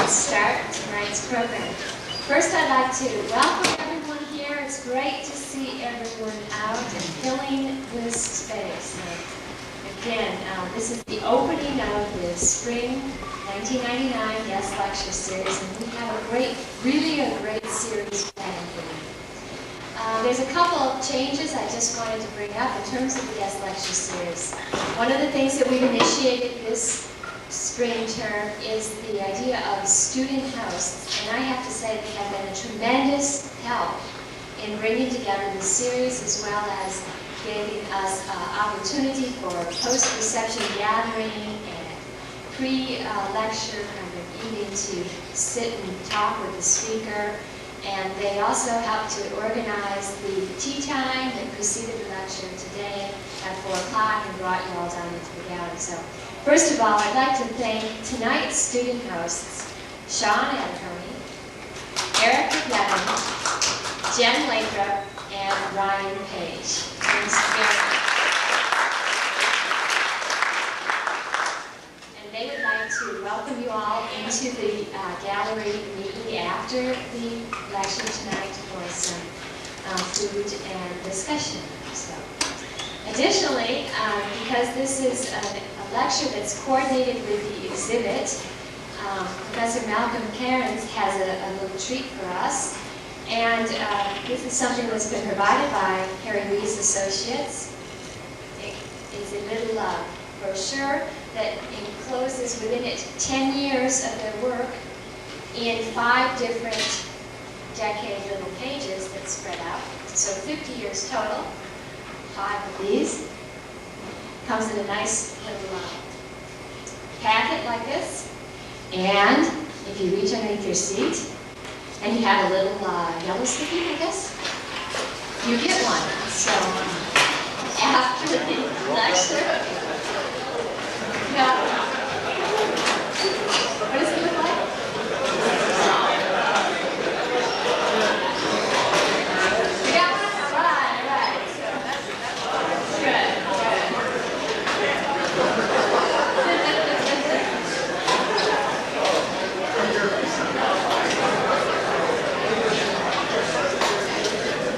and start tonight's program. First, I'd like to welcome everyone here. It's great to see everyone out and filling this space. Again, this is the opening of the Spring 1999 Guest Lecture Series, and we have a great series planned for you. There's a couple of changes I just wanted to bring up in terms of the Guest Lecture Series. One of the things that we've initiated this spring term is the idea of student hosts, and I have to say they have been a tremendous help in bringing together this series, as well as giving us opportunity for post-reception gathering and pre-lecture kind of evening to sit and talk with the speaker. And they also helped to organize the tea time that preceded the lecture today at 4 o'clock and brought you all down into the gallery. So, first of all, I'd like to thank tonight's student hosts, Sean Antoni, Eric McLevin, Jen Lathrop, and Ryan Page. Thanks very much. And they would like to welcome you all into the gallery immediately after the lecture tonight for some food and discussion. So, additionally, because this is a lecture that's coordinated with the exhibit, Professor Malcolm Cairns has a little treat for us. And this is something that's been provided by Harry Wees Associates. It's a little brochure that encloses within it 10 years of their work in 5 different decade little pages that spread out. So 50 years total, 5 of these. Comes in a nice little packet like this. And if you reach underneath your seat, and you have a little yellow sticky, I guess, you get one. So after the lecture, what does it look like? You got one? All right. So that's good.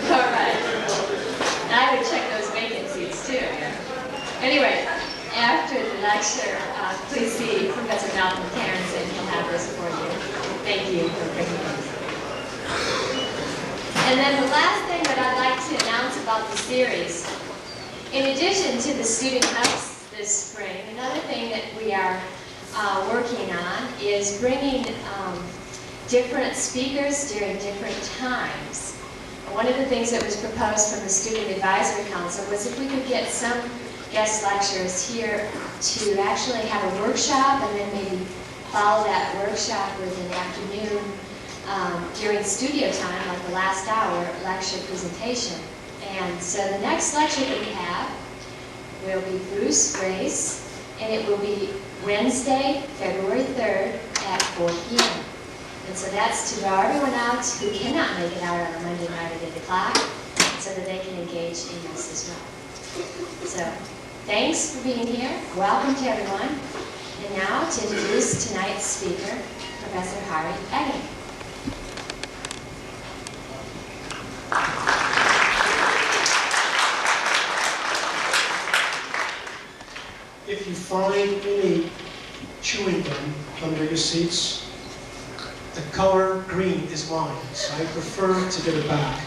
All right. I would check those vacant seats too. Anyway, after the lecture, please see Professor Malcolm Cairns, and he'll have this for you. Thank you for bringing those. And then the last thing that I'd like to announce about the series, in addition to the student house this spring, another thing that we are working on is bringing different speakers during different times. One of the things that was proposed from the Student Advisory Council was if we could get some guest lecturers here to actually have a workshop and then maybe follow that workshop with an afternoon during studio time, like the last hour lecture presentation. And so the next lecture that we have will be Bruce Grace, and it will be Wednesday, February 3rd at 4 p.m. And so that's to draw everyone out who cannot make it out on a Monday night at 8 o'clock, so that they can engage in this as well. So, thanks for being here. Welcome to everyone. And now to introduce tonight's speaker, Professor Harry Eggink. If you find any chewing gum under your seats, the color green is mine, so I prefer to give it back.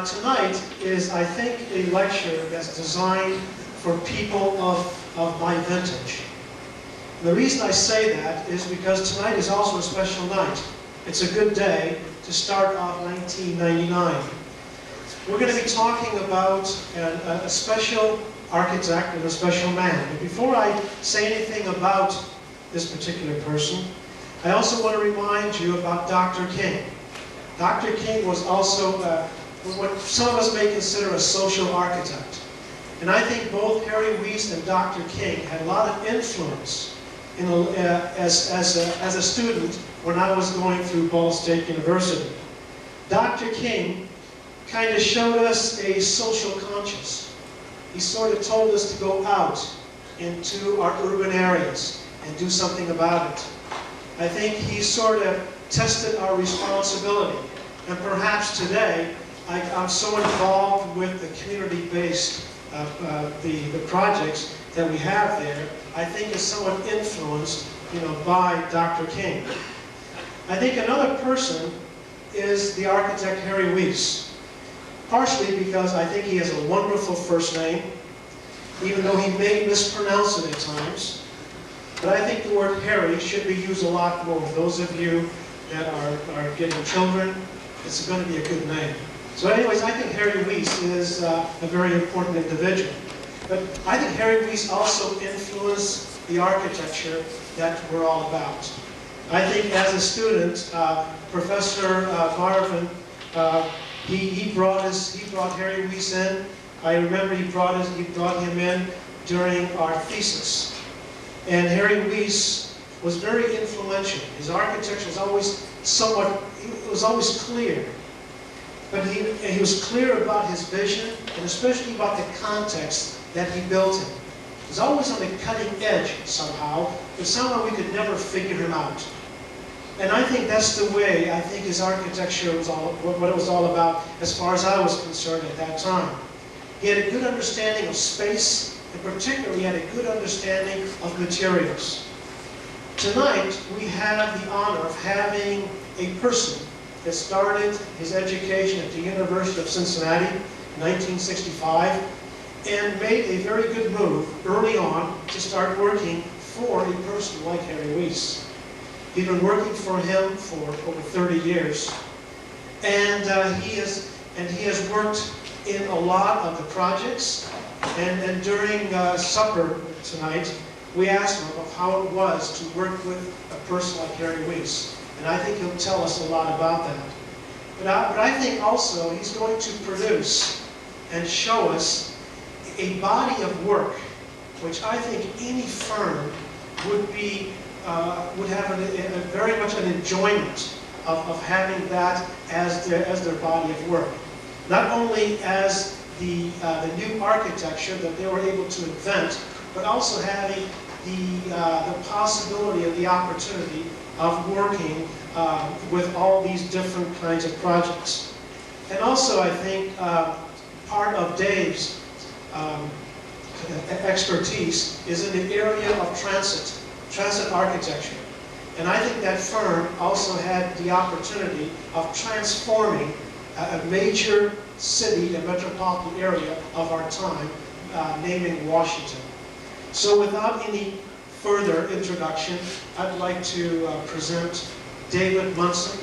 Tonight is, I think, a lecture that's designed for people of my vintage. And the reason I say that is because tonight is also a special night. It's a good day to start off 1999. We're going to be talking about a special architect and a special man. But before I say anything about this particular person, I also want to remind you about Dr. King. Dr. King was also what some of us may consider a social architect. And I think both Harry Wees and Dr. King had a lot of influence as a student when I was going through Ball State University. Dr. King kind of showed us a social conscience. He sort of told us to go out into our urban areas and do something about it. I think he sort of tested our responsibility. And perhaps today, I'm so involved with the community-based, the projects that we have there, I think is somewhat influenced, by Dr. King. I think another person is the architect Harry Weiss, partially because I think he has a wonderful first name, even though he may mispronounce it at times. But I think the word Harry should be used a lot more. Those of you that are getting children, it's going to be a good name. So anyways, I think Harry Weiss is a very important individual. But I think Harry Weiss also influenced the architecture that we're all about. I think as a student, Professor Marvin, he brought Harry Weiss in. I remember he brought him in during our thesis. And Harry Weiss was very influential. His architecture was always clear. But he was clear about his vision, and especially about the context that he built in. He was always on the cutting edge somehow, but somehow we could never figure him out. And I think that's the way I think his architecture was what it was all about as far as I was concerned at that time. He had a good understanding of space, and particularly he had a good understanding of materials. Tonight, we have the honor of having a person that started his education at the University of Cincinnati in 1965 and made a very good move early on to start working for a person like Harry Weiss. He'd been working for him for over 30 years, and he has worked in a lot of the projects. And during supper tonight, we asked him about how it was to work with a person like Harry Weiss. And I think he'll tell us a lot about that. But I think also he's going to produce and show us a body of work which I think any firm would have very much an enjoyment of having that as their body of work. Not only as the new architecture that they were able to invent, but also having the possibility of the opportunity of working with all these different kinds of projects. And also, I think part of Dave's expertise is in the area of transit architecture. And I think that firm also had the opportunity of transforming a major city, a metropolitan area of our time, naming Washington. So without any further introduction, I'd like to present David Munson,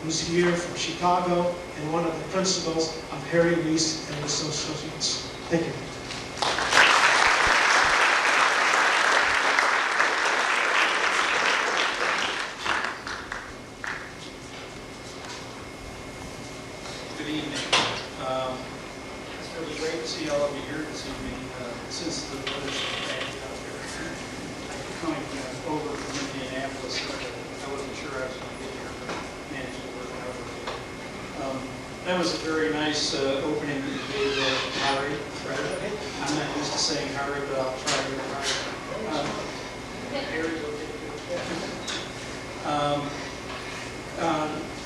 who's here from Chicago and one of the principals of Harry Weiss and Associates. Thank you. Good evening. It's really great to see all of you here this evening. Since the weather's bad out there, I'm coming over from Indianapolis. I wasn't sure I was going to get here, but managed to work out. That was a very nice opening that you gave Harry. I'm not used to saying Harry, but I'll try to Harry's okay.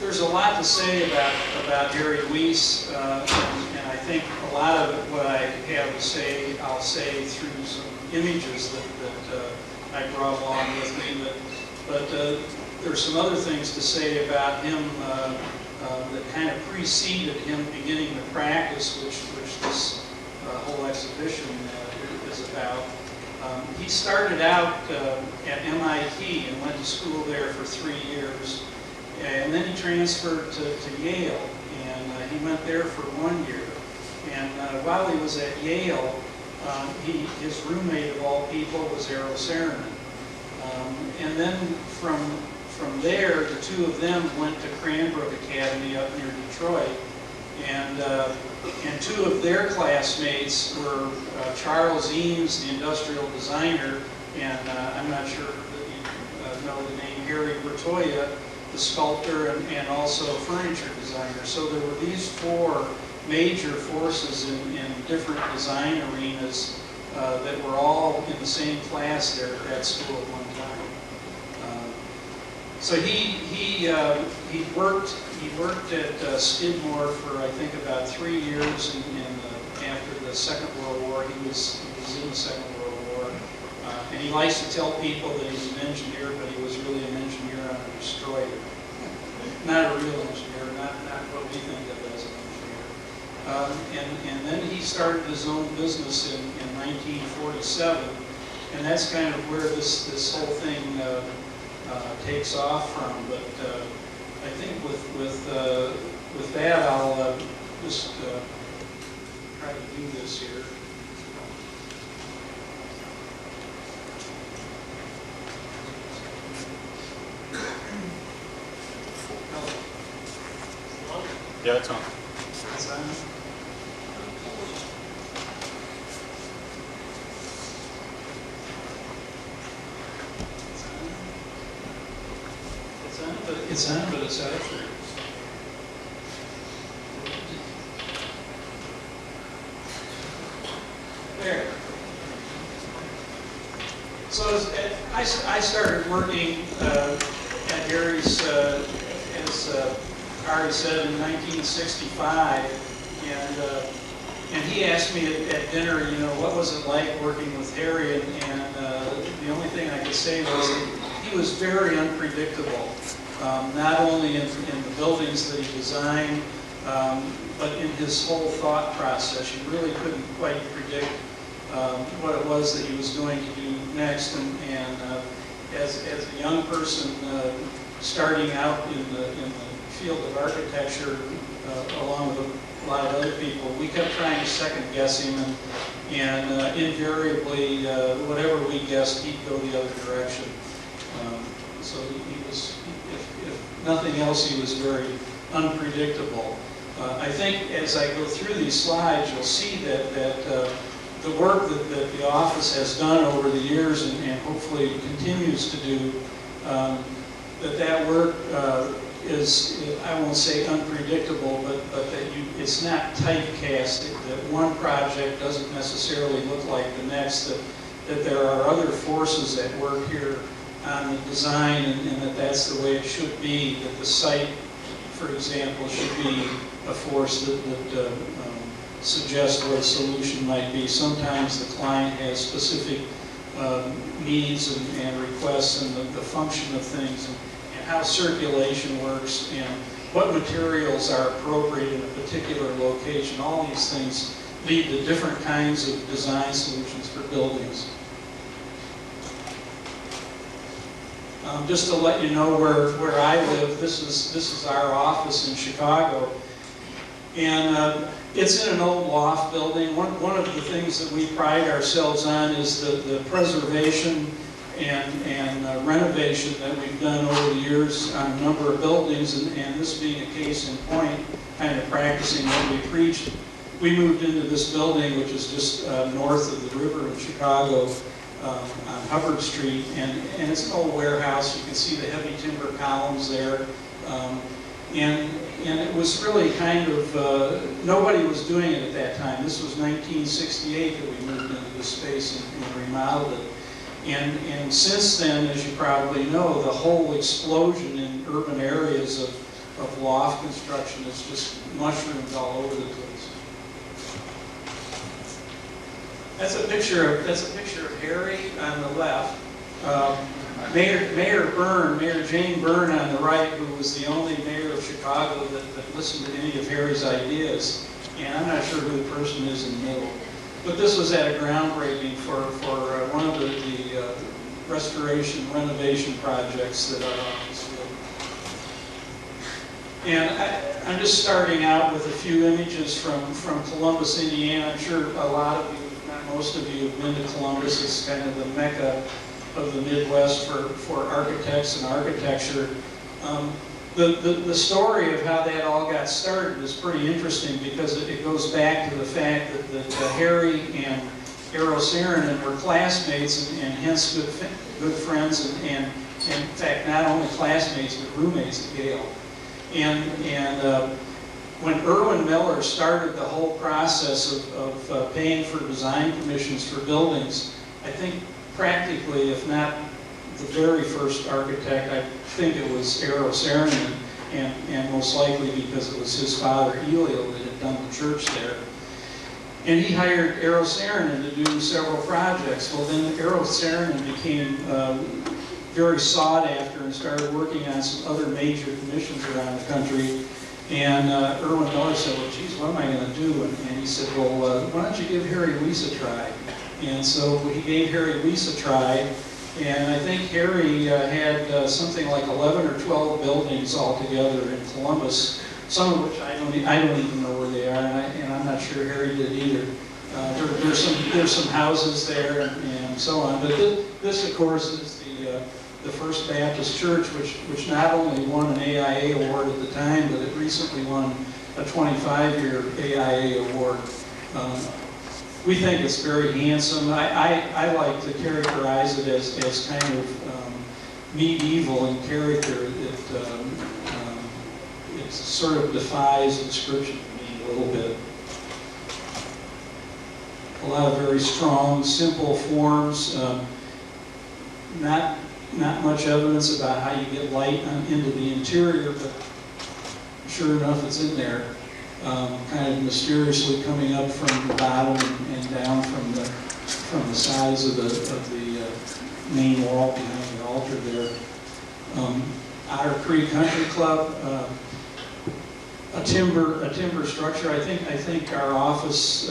There's a lot to say about Harry Weiss, and I think a lot of it, what I have to say, I'll say through some images that I brought along with me. But there's some other things to say about him that kind of preceded him beginning to practice, which this whole exhibition is about. He started out at MIT and went to school there for 3 years. And then he transferred to Yale, and he went there for 1 year. And while he was at Yale, his roommate of all people was Errol Saarinen. And then from there, the two of them went to Cranbrook Academy up near Detroit. And two of their classmates were Charles Eames, the industrial designer, and I'm not sure that you know the name, Harry Bertoya, the sculptor, and also furniture designer. So there were these four major forces in different design arenas that were all in the same class there at that school at one time. So he worked at Skidmore for I think about 3 years after the Second World War. He was in the Second World War, and he likes to tell people that he's an engineer, but he was really an engineer on a destroyer. Not a real engineer, not what we think of as an engineer. And then he started his own business in 1947, and that's kind of where this whole thing takes off from. But I think with that, I'll just try to do this here. Yeah, it's on. It's on. It's on, but it's out of here. There. So I started working at Harry's, as Ari said, in 1965, and he asked me at dinner, what was it like working with Harry, and the only thing I could say was that he was very unpredictable. Not only in the buildings that he designed, but in his whole thought process. You really couldn't quite predict what it was that he was going to do next. And as a young person starting out in the field of architecture, along with a lot of other people, we kept trying to second guess him, and invariably, whatever we guessed, he'd go the other direction. So he was, if nothing else, he was very unpredictable. I think as I go through these slides, you'll see that the work that the office has done over the years, and hopefully continues to do, that work is, I won't say unpredictable, but that it's not typecast, that one project doesn't necessarily look like the next, that there are other forces at work here on the design, and that's the way it should be, that the site, for example, should be a force that suggests what a solution might be. Sometimes the client has specific needs and requests, and the function of things, and how circulation works, and what materials are appropriate in a particular location. All these things lead to different kinds of design solutions for buildings. Just to let you know where I live, this is our office in Chicago, and it's in an old loft building. One of the things that we pride ourselves on is the preservation and renovation that we've done over the years on a number of buildings, and this being a case in point, kind of practicing what we preached. We moved into this building, which is just north of the river in Chicago, on Hubbard Street, and it's an old warehouse. You can see the heavy timber columns there, and it was really kind of, nobody was doing it at that time. This was 1968 that we moved into this space and remodeled it. And since then, as you probably know, the whole explosion in urban areas of loft construction has just mushroomed all over the place. That's a picture of Harry on the left. Mayor Jane Byrne on the right, who was the only mayor of Chicago that listened to any of Harry's ideas. And I'm not sure who the person is in the middle. But this was at a groundbreaking for one of the restoration renovation projects that our office did. And I'm just starting out with a few images from Columbus, Indiana. I'm sure a lot of you, if not most of you, have been to Columbus. It's kind of the mecca of the Midwest for architects and architecture. The story of how that all got started is pretty interesting, because it goes back to the fact that Harry and Eros Saarinen were classmates and hence good friends, and in fact not only classmates but roommates at Yale. And when Ewing Miller started the whole process of paying for design commissions for buildings, I think practically, if not the very first architect, I think it was Eero Saarinen, and most likely because it was his father, Elio, that had done the church there. And he hired Eero Saarinen to do several projects. Well, then Eero Saarinen became very sought after and started working on some other major commissions around the country. And Ewing Miller said, well, geez, what am I going to do? And he said, well, why don't you give Harry Weiss a try? And so he gave Harry Weiss a try. And I think Harry had something like 11 or 12 buildings altogether in Columbus, some of which I don't even know where they are, and I'm not sure Harry did either. There's some houses there and so on. But this, of course, is the First Baptist Church, which not only won an AIA award at the time, but it recently won a 25-year AIA award. We think it's very handsome. I like to characterize it as kind of medieval in character. It sort of defies description to me a little bit. A lot of very strong, simple forms. Not much evidence about how you get light into the interior, but sure enough, it's in there. Kind of mysteriously coming up from the bottom and down from the sides of the main wall behind the altar there. Otter Creek Country Club, a timber structure. I think our office,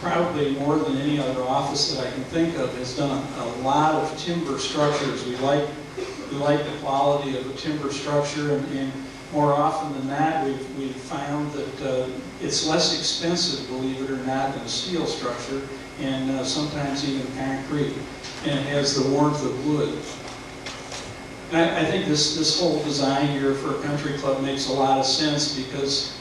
probably more than any other office that I can think of, has done a lot of timber structures. We like the quality of a timber structure, and more often than not, we've found that it's less expensive, believe it or not, than a steel structure, and sometimes even concrete, and it has the warmth of wood. I think this whole design here for a country club makes a lot of sense because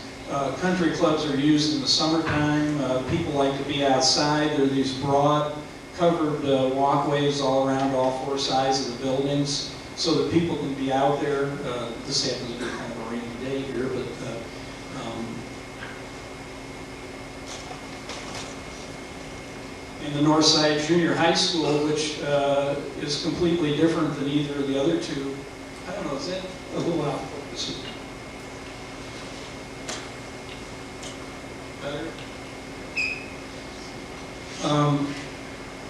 country clubs are used in the summertime. People like to be outside. There are these broad, covered walkways all around all four sides of the buildings so that people can be out there. This happens to be kind of a rainy day here, but in the Northside Junior High School, which is completely different than either of the other two. I don't know, is that a little out of focus? Better?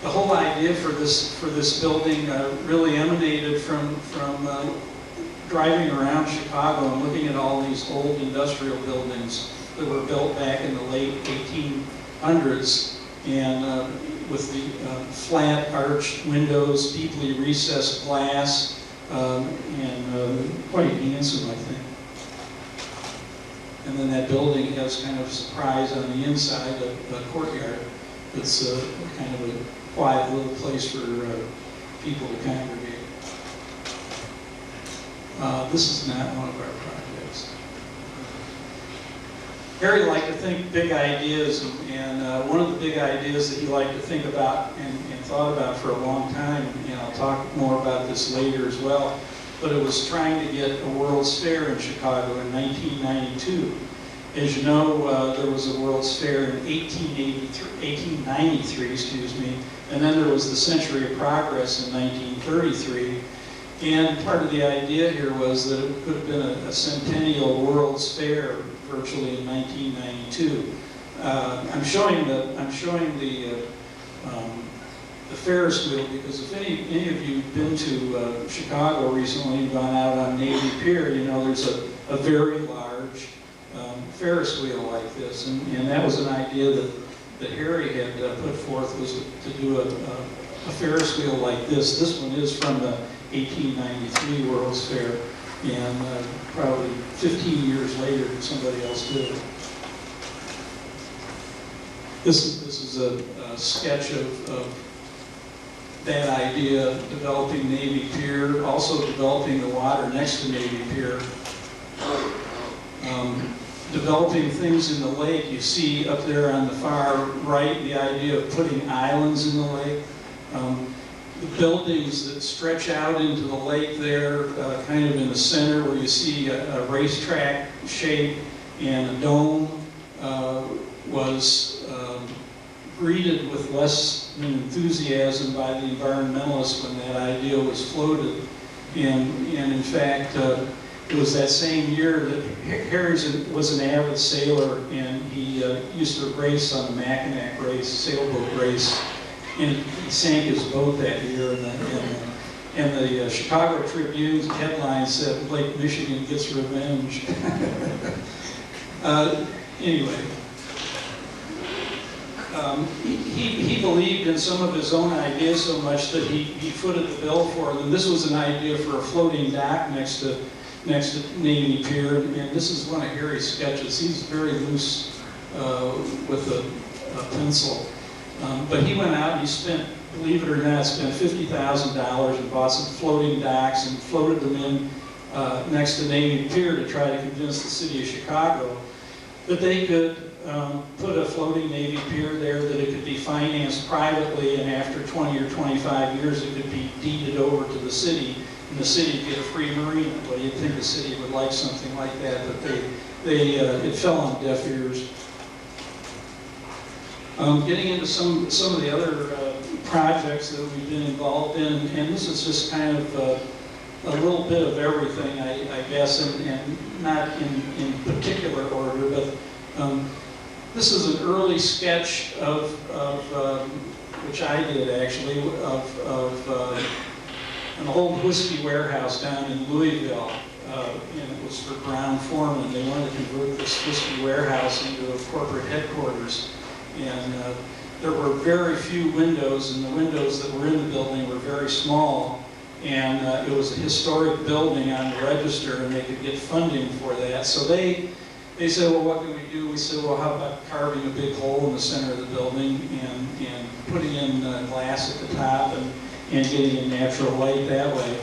The whole idea for this building really emanated from driving around Chicago and looking at all these old industrial buildings that were built back in the late 1800s. And with the flat arched windows, deeply recessed glass, and quite handsome, I think. And then that building has kind of a surprise on the inside, a courtyard. It's kind of a quiet little place for people to congregate. This is not one of our projects. Harry liked to think big ideas, and one of the big ideas that he liked to think about and thought about for a long time, and I'll talk more about this later as well, but it was trying to get a World's Fair in Chicago in 1992. As you know, there was a World's Fair in 1893, excuse me, and then there was the Century of Progress in 1933. And part of the idea here was that it could have been a centennial World's Fair virtually in 1992. I'm showing the Ferris wheel because if any of you have been to Chicago recently and gone out on Navy Pier, you know there's a very large Ferris wheel like this, and that was an idea that Harry had put forth, was to do a Ferris wheel like this. This one is from the 1893 World's Fair, and probably 15 years later somebody else did it. This is a sketch of that idea, developing Navy Pier, also developing the water next to Navy Pier. Developing things in the lake. You see up there on the far right the idea of putting islands in the lake. The buildings that stretch out into the lake there, kind of in the center where you see a racetrack shape and a dome, was greeted with less an enthusiasm by the environmentalists when that idea was floated. And in fact, it was that same year that Harry was an avid sailor, and he used to race on the Mackinac race, sailboat race, and he sank his boat that year. And the Chicago Tribune's headline said, "Lake Michigan gets revenge." Anyway, he believed in some of his own ideas so much that he footed the bill for them. This was an idea for a floating dock next to Navy Pier, and this is one of Harry's sketches. He's very loose with a pencil. But he went out and he spent, believe it or not, spent $50,000 and bought some floating docks and floated them in next to Navy Pier to try to convince the city of Chicago that they could put a floating Navy Pier there, that it could be financed privately, and after 20 or 25 years it could be deeded over to the city, and the city would get a free marina. Well, you'd think the city would like something like that, but it fell on deaf ears. Getting into some of the other projects that we've been involved in, and this is just kind of a little bit of everything, I guess, and not in particular order, but this is an early sketch of which I did actually, of an old whiskey warehouse down in Louisville, and it was for Brown Foreman. They wanted to convert this whiskey warehouse into a corporate headquarters. And there were very few windows, and the windows that were in the building were very small. And it was a historic building on the register, and they could get funding for that. So they said, well, what can we do? We said, well, how about carving a big hole in the center of the building and putting in glass at the top and getting in natural light that way.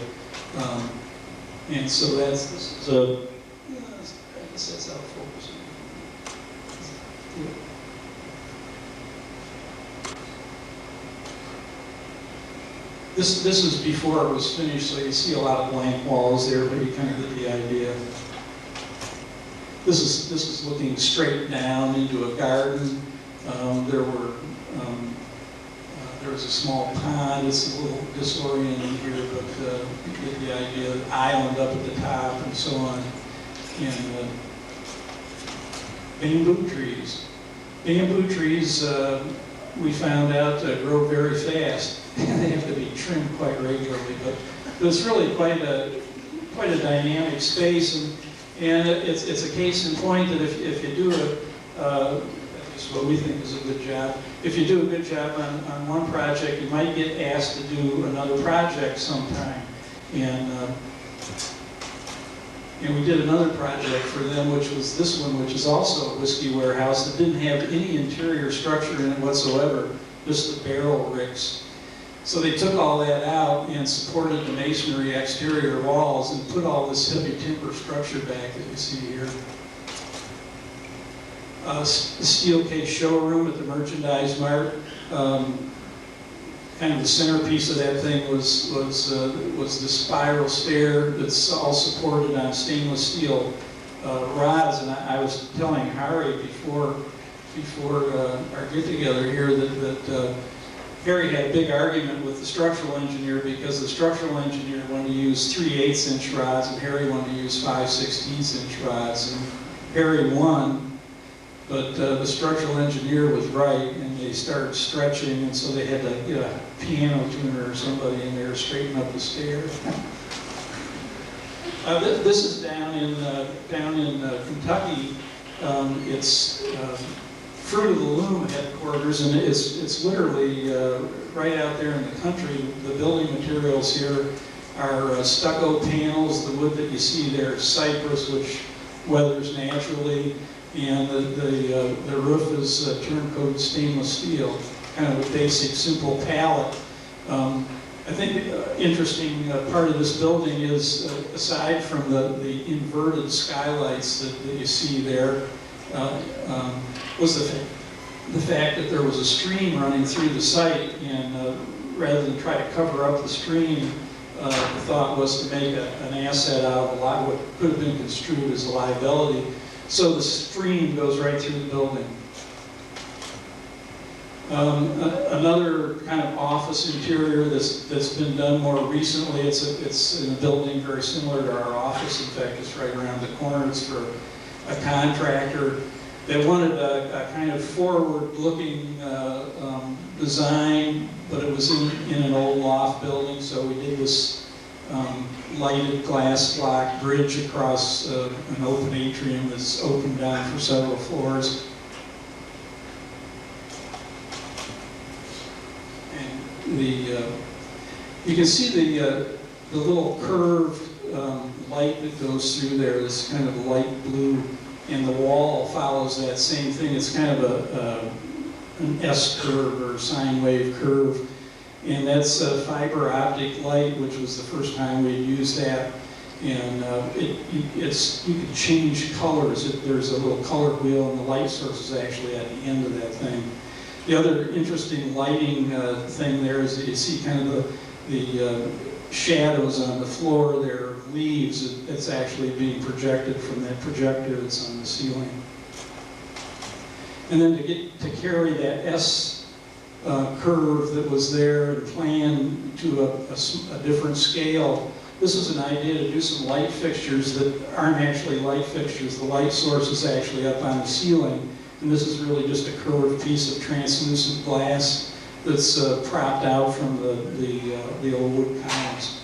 And so this is a, I guess that's out of focus. This is before it was finished, so you see a lot of blank walls there, but you kind of get the idea. This is looking straight down into a garden. There was a small pond. It's a little disorienting here, but you get the idea. The island up at the top and so on. And bamboo trees. Bamboo trees, we found out, grow very fast. They have to be trimmed quite regularly, but it's really quite a dynamic space, and it's a case in point that if you do at least what we think is a good job, if you do a good job on one project, you might get asked to do another project sometime, and we did another project for them, which was this one, which is also a whiskey warehouse that didn't have any interior structure in it whatsoever, just the barrel ricks. So they took all that out and supported the masonry exterior walls and put all this heavy timber structure back that you see here. The steel case showroom at the Merchandise Mart. Kind of the centerpiece of that thing was the spiral stair that's all supported on stainless steel rods. And I was telling Harry before our get-together here that Harry had a big argument with the structural engineer because the structural engineer wanted to use 3/8" rods and Harry wanted to use 5/16" rods. And Harry won, but the structural engineer was right, and they started stretching, and so they had to get a piano tuner or somebody in there to straighten up the stair. This is down in Kentucky. It's Fruit of the Loom headquarters, and it's literally right out there in the country. The building materials here are stucco panels. The wood that you see there is cypress, which weathers naturally, and the roof is turncoat stainless steel. Kind of a basic, simple palette. I think the interesting part of this building is, aside from the inverted skylights that you see there, was the fact that there was a stream running through the site, and rather than try to cover up the stream, the thought was to make an asset out of a lot what could have been construed as a liability. So the stream goes right through the building. Another kind of office interior that's been done more recently, it's in a building very similar to our office. In fact, it's right around the corner. It's for a contractor. They wanted a kind of forward-looking design, but it was in an old loft building, so we did this lighted glass block bridge across an open atrium that's opened down for several floors. And you can see the little curved light that goes through there, this kind of light blue, and the wall follows that same thing. It's kind of an S-curve or sine wave curve. And that's a fiber optic light, which was the first time we used that. And you can change colors. There's a little color wheel, and the light source is actually at the end of that thing. The other interesting lighting thing there is that you see kind of the shadows on the floor there, leaves. It's actually being projected from that projector that's on the ceiling. And then to carry that S curve that was there and planned to a different scale, this was an idea to do some light fixtures that aren't actually light fixtures. The light source is actually up on the ceiling, and this is really just a curved piece of translucent glass that's propped out from the old wood columns.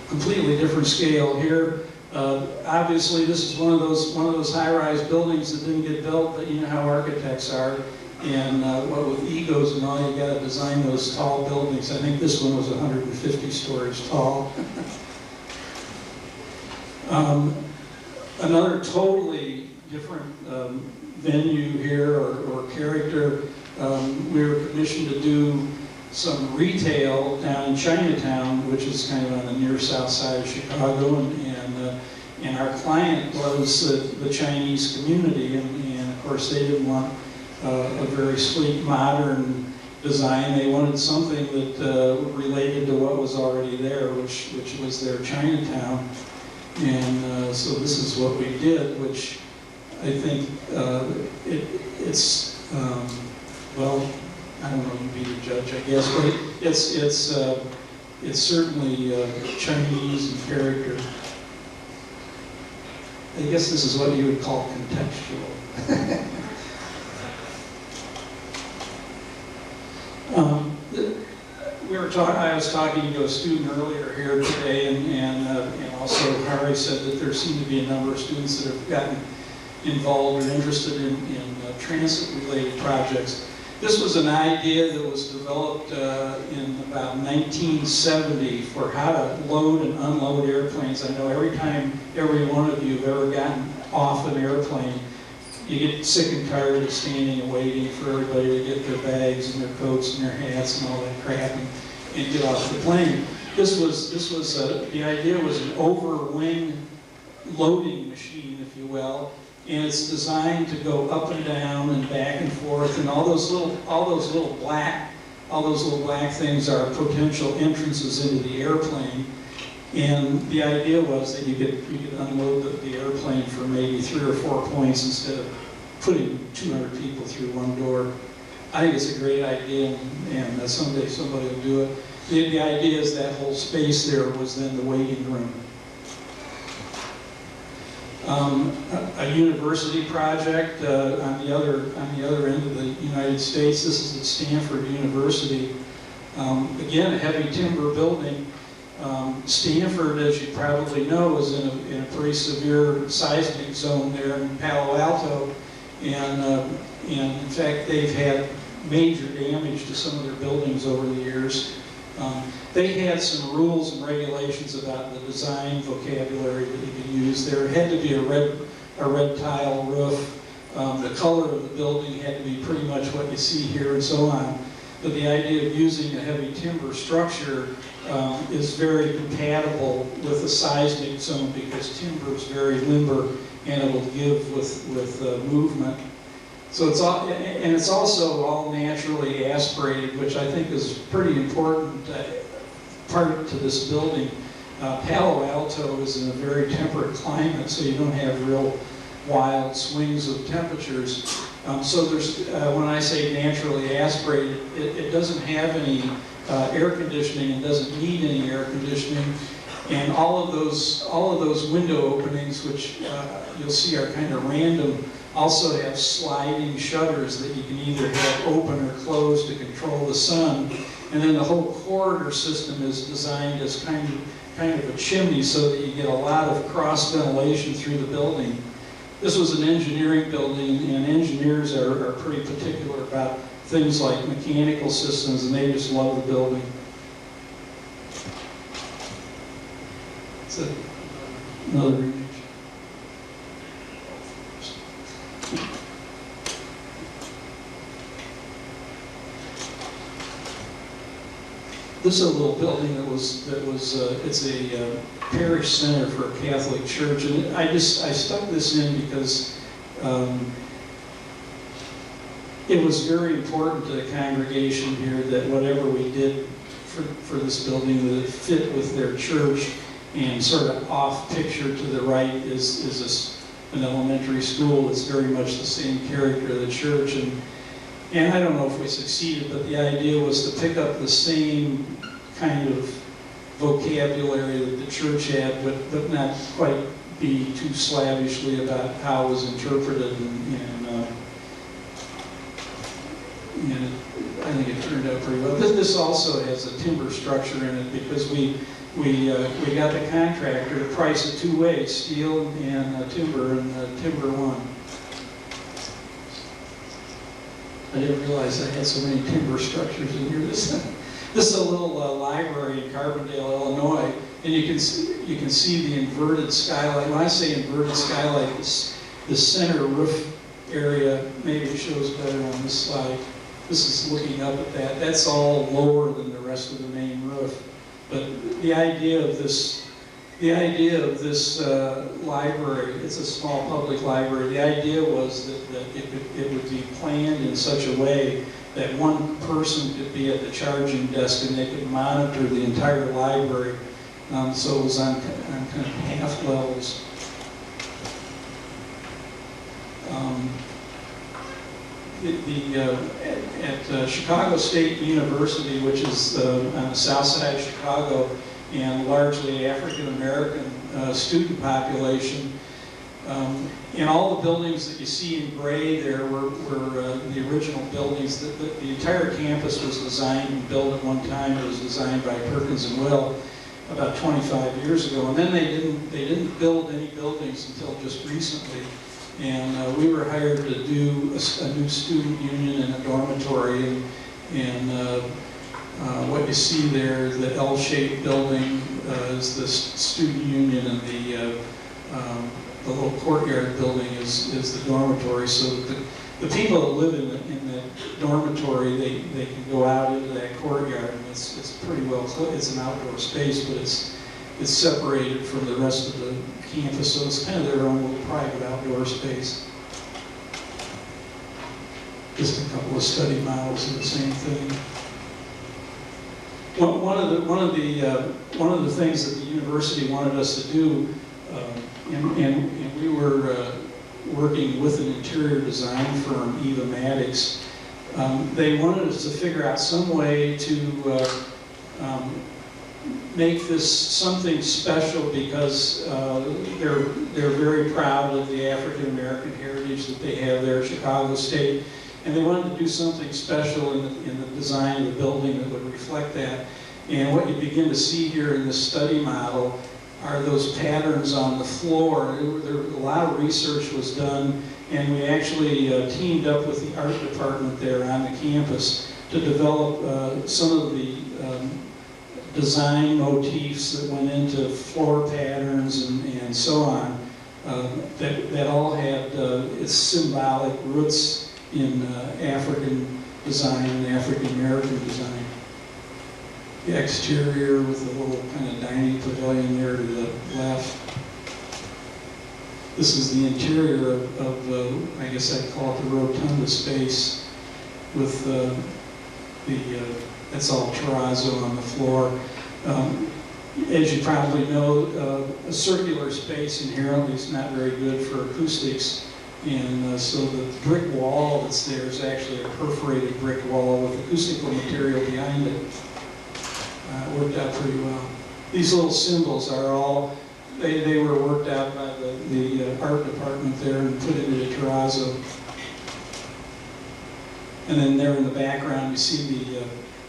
Completely different scale here. Obviously, this is one of those high-rise buildings that didn't get built, but you know how architects are. And what with egos and all, you got to design those tall buildings. I think this one was 150 stories tall. Another totally different venue here or character. We were commissioned to do some retail down in Chinatown, which is kind of on the near south side of Chicago, and our client was the Chinese community, and of course they didn't want a very sleek, modern design. They wanted something that related to what was already there, which was their Chinatown. And so this is what we did, which I think it's well, I don't know, you'd be the judge, I guess, but it's certainly Chinese in character. I guess this is what you would call contextual. I was talking to a student earlier here today, and also Harry said that there seem to be a number of students that have gotten involved or interested in transit-related projects. This was an idea that was developed in about 1970 for how to load and unload airplanes. I know every one of you have ever gotten off an airplane, you get sick and tired of standing and waiting for everybody to get their bags and their coats and their hats and all that crap and get off the plane. The idea was an over-wing loading machine, if you will. And it's designed to go up and down and back and forth, and all those little black things are potential entrances into the airplane. And the idea was that you could unload the airplane for maybe 3 or 4 points instead of putting 200 people through one door. I think it's a great idea, and someday somebody will do it. The idea is that whole space there was then the waiting room. A university project on the other end of the United States. This is at Stanford University. Again, a heavy timber building. Stanford, as you probably know, is in a pretty severe seismic zone there in Palo Alto, and in fact they've had major damage to some of their buildings over the years. They had some rules and regulations about the design vocabulary that you could use. There had to be a red tile roof. The color of the building had to be pretty much what you see here and so on. But the idea of using a heavy timber structure is very compatible with the seismic zone because timber is very limber and it will give with movement. So it's also all naturally aspirated, which I think is a pretty important part to this building. Palo Alto is in a very temperate climate, so you don't have real wild swings of temperatures. So there's, when I say naturally aspirated, it doesn't have any air conditioning and doesn't need any air conditioning. And all of those window openings, which you'll see are kind of random, also have sliding shutters that you can either have open or closed to control the sun. And then the whole corridor system is designed as kind of a chimney so that you get a lot of cross ventilation through the building. This was an engineering building, and engineers are pretty particular about things like mechanical systems, and they just love the building. So, another image. This is a little building it's a parish center for a Catholic church, and I stuck this in because it was very important to the congregation here that whatever we did for this building, that it fit with their church. And sort of off picture to the right is an elementary school that's very much the same character of the church. And I don't know if we succeeded, but the idea was to pick up the same kind of vocabulary that the church had, but not quite be too slavishly about how it was interpreted. And I think it turned out pretty well. This also has a timber structure in it because we got the contractor to price it two ways, steel and timber, and timber won. I didn't realize I had so many timber structures in here. This is a little library in Carbondale, Illinois, and you can see the inverted skylight. When I say inverted skylight, the center roof area, maybe it shows better on this slide. This is looking up at that. That's all lower than the rest of the main roof. But the idea of this library, it's a small public library. The idea was that it would be planned in such a way that one person could be at the charging desk and they could monitor the entire library. So it was on kind of half levels. At Chicago State University, which is on the south side of Chicago, and largely African American student population. And all the buildings that you see in gray there were the original buildings. The entire campus was designed and built at one time. It was designed by Perkins and Will about 25 years ago, and then they didn't build any buildings until just recently. And we were hired to do a new student union and a dormitory, and what you see there, the L-shaped building, is the student union, and the little courtyard building is the dormitory. So that the people that live in that dormitory, they can go out into that courtyard, and it's pretty well closed. It's an outdoor space, but it's separated from the rest of the campus, so it's kind of their own little private outdoor space. Just a couple of study models of the same thing. One of the things that the university wanted us to do, and we were working with an interior design firm, Eva Maddox. They wanted us to figure out some way to make this something special, because they're very proud of the African American heritage that they have there at Chicago State, and they wanted to do something special in the design of the building that would reflect that. And what you begin to see here in this study model are those patterns on the floor. A lot of research was done, and we actually teamed up with the art department there on the campus to develop some of the design motifs that went into floor patterns and so on, that all had its symbolic roots in African design and African American design. The exterior with the little kind of dining pavilion there to the left. This is the interior of I guess I'd call it the rotunda space, with that's all terrazzo on the floor. As you probably know, a circular space inherently is not very good for acoustics, And so the brick wall that's there is actually a perforated brick wall with acoustical material behind it. It worked out pretty well. These little symbols are all, they were worked out by the art department there and put into the terrazzo. And then there in the background you see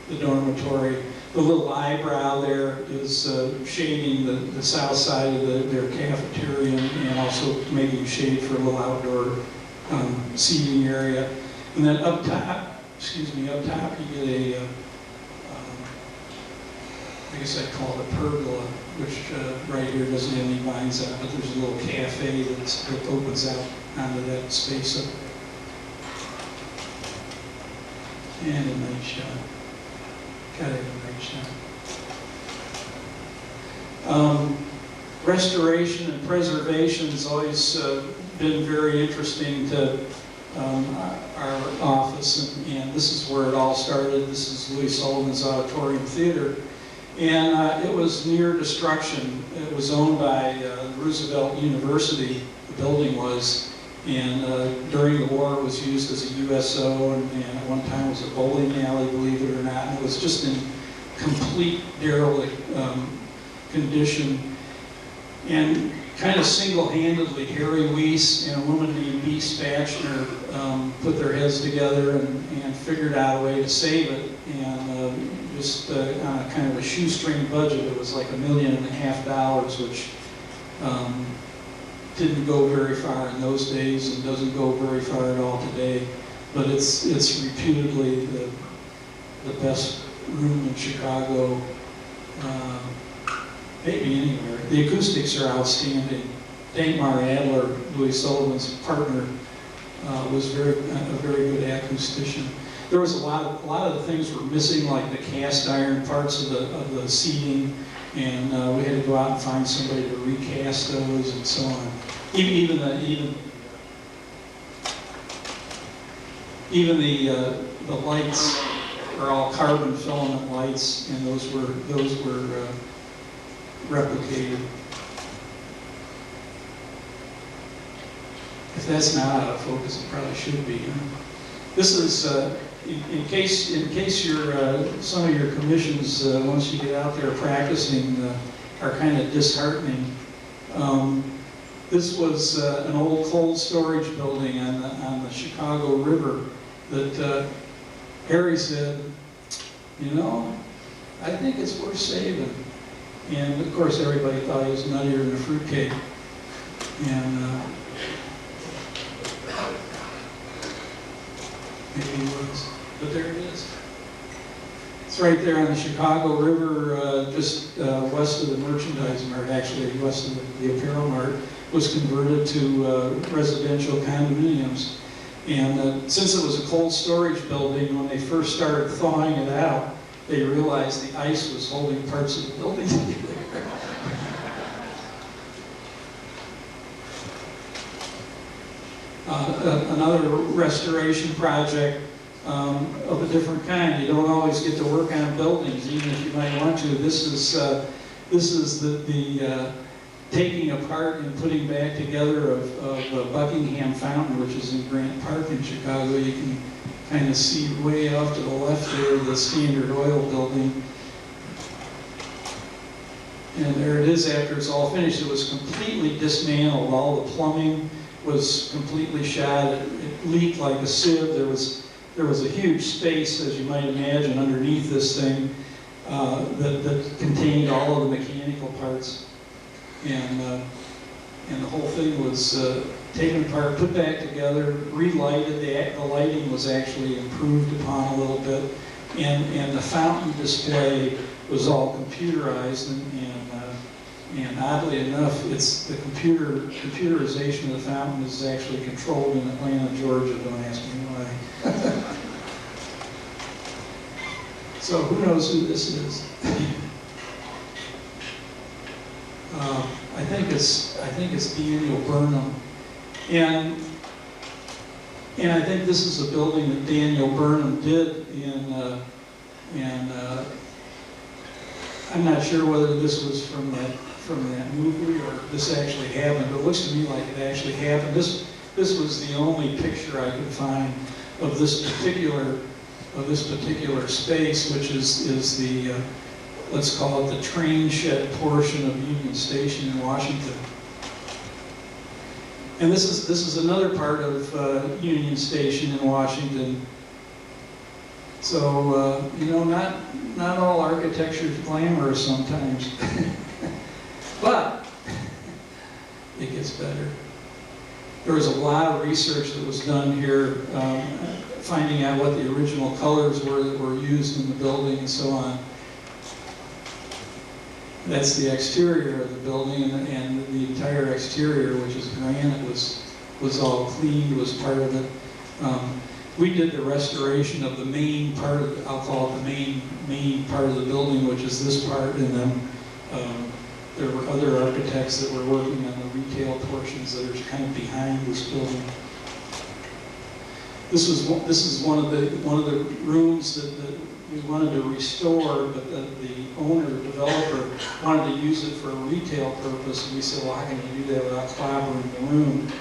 the dormitory. The little eyebrow there is shading the south side of their cafeteria and also making shade for a little outdoor seating area. And then up top you get a, I guess I'd call it a pergola, which right here doesn't have any vines on it, but there's a little cafe that opens out onto that space up there. And a nice shot. Gotta have a nice shot. Restoration and preservation has always been very interesting to our office, and this is where it all started. This is Louis Sullivan's Auditorium Theater, and it was near destruction. It was owned by Roosevelt University, the building was, and during the war it was used as a USO, and at one time it was a bowling alley, believe it or not, and it was just in complete derelict condition. And kind of single-handedly, Harry Weiss and a woman named Bee Spatchner put their heads together and figured out a way to save it. And just on a kind of a shoestring budget, it was like $1.5 million, which didn't go very far in those days and doesn't go very far at all today. But it's reputedly the best room in Chicago. Maybe anywhere. The acoustics are outstanding. Dankmar Adler, Louis Sullivan's partner, was a very good acoustician. There was a lot of the things were missing, like the cast iron parts of the seating, and we had to go out and find somebody to recast those and so on. Even the lights are all carbon filament lights, and those were replicated. If that's not out of focus, it probably should be. This is in case some of your commissions once you get out there practicing are kind of disheartening. This was an old cold storage building on the Chicago River that Harry said, you know, I think it's worth saving. And of course, everybody thought he was nuttier than a fruitcake. And maybe he was, but there it is. It's right there on the Chicago River, just west of the merchandise mart, actually west of the apparel mart, was converted to residential condominiums. And since it was a cold storage building, when they first started thawing it out, they realized the ice was holding parts of the building together. Another restoration project of a different kind. You don't always get to work on buildings, even if you might want to. This is the taking apart and putting back together of Buckingham Fountain, which is in Grant Park in Chicago. You can kind of see way off to the left there, the Standard Oil building. And there it is after it's all finished. It was completely dismantled. All the plumbing was completely shot. It leaked like a sieve. There was a huge space, as you might imagine, underneath this thing that contained all of the mechanical parts. And the whole thing was taken apart, put back together, relighted. The lighting was actually improved upon a little bit, and the fountain display was all computerized, and oddly enough, it's the computerization of the fountain is actually controlled in Atlanta, Georgia. Don't ask me why. So who knows who this is? I think it's Daniel Burnham, and I think this is a building that Daniel Burnham did in I'm not sure whether this was from that movie or this actually happened, but it looks to me like it actually happened. this was the only picture I could find of this particular space, which is the let's call it the train shed portion of Union Station in Washington. And this is another part of Union Station in Washington. So you know, not all architecture is glamorous sometimes, but it gets better. There was a lot of research that was done here, finding out what the original colors were that were used in the building and so on. That's the exterior of the building, and the entire exterior, which is granite, was all cleaned, was part of it. We did the restoration of the main part of, I'll call it the main part of the building, which is this part, and then there were other architects that were working on the retail portions that are kind of behind this building. This is one of the rooms that we wanted to restore, but the owner, developer, wanted to use it for a retail purpose, and we said, well, how can you do that without clobbering the room?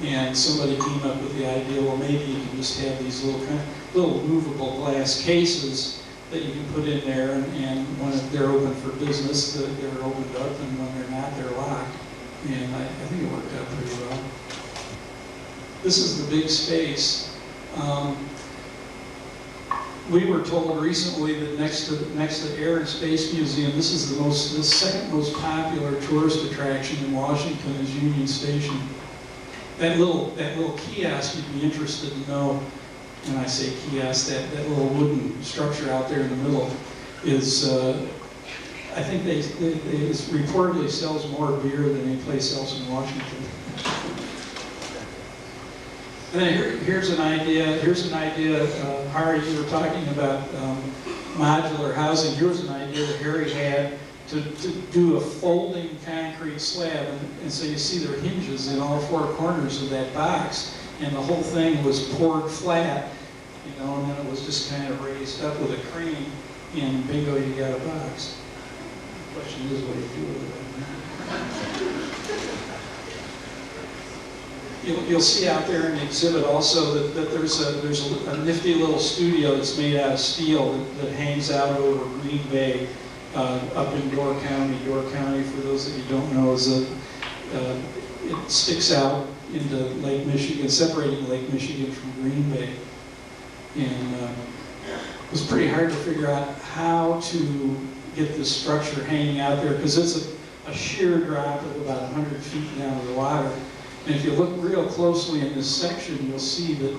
And somebody came up with the idea, well, maybe you can just have these little movable glass cases that you can put in there, and when they're open for business, they're opened up, and when they're not, they're locked. And I think it worked out pretty well. This is the big space. We were told recently that next to Air and Space Museum, this is the second most popular tourist attraction in Washington is Union Station. That little kiosk, you'd be interested to know, when I say kiosk, that little wooden structure out there in the middle is, I think it reportedly sells more beer than any place else in Washington. And then here's an idea, Harry, you were talking about modular housing. Here's an idea that Harry had to do a folding concrete slab. And so you see there are hinges in all four corners of that box. And the whole thing was poured flat, you know, and then it was just kind of raised up with a crane. And bingo, you got a box. The question is, what do you do with it? You'll see out there in the exhibit also that there's a nifty little studio that's made out of steel that hangs out over Green Bay up in York County. York County, for those that you don't know, is it sticks out into Lake Michigan, separating Lake Michigan from Green Bay. And it was pretty hard to figure out how to get this structure hanging out there, because it's a sheer drop of about 100 feet down to the water. And if you look real closely in this section, you'll see that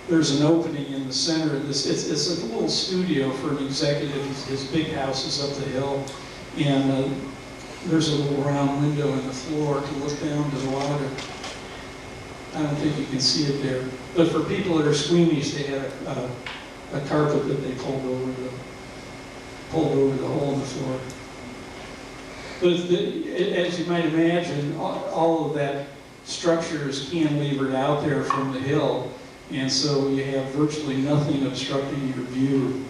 there's an opening in the center of this. It's a little studio for an executive. His big house is up the hill, and there's a little round window in the floor to look down to the water. I don't think you can see it there. But for people that are squeamish, they had a carpet that they pulled over the hole in the floor. But as you might imagine, all of that structure is cantilevered out there from the hill, and so you have virtually nothing obstructing your view.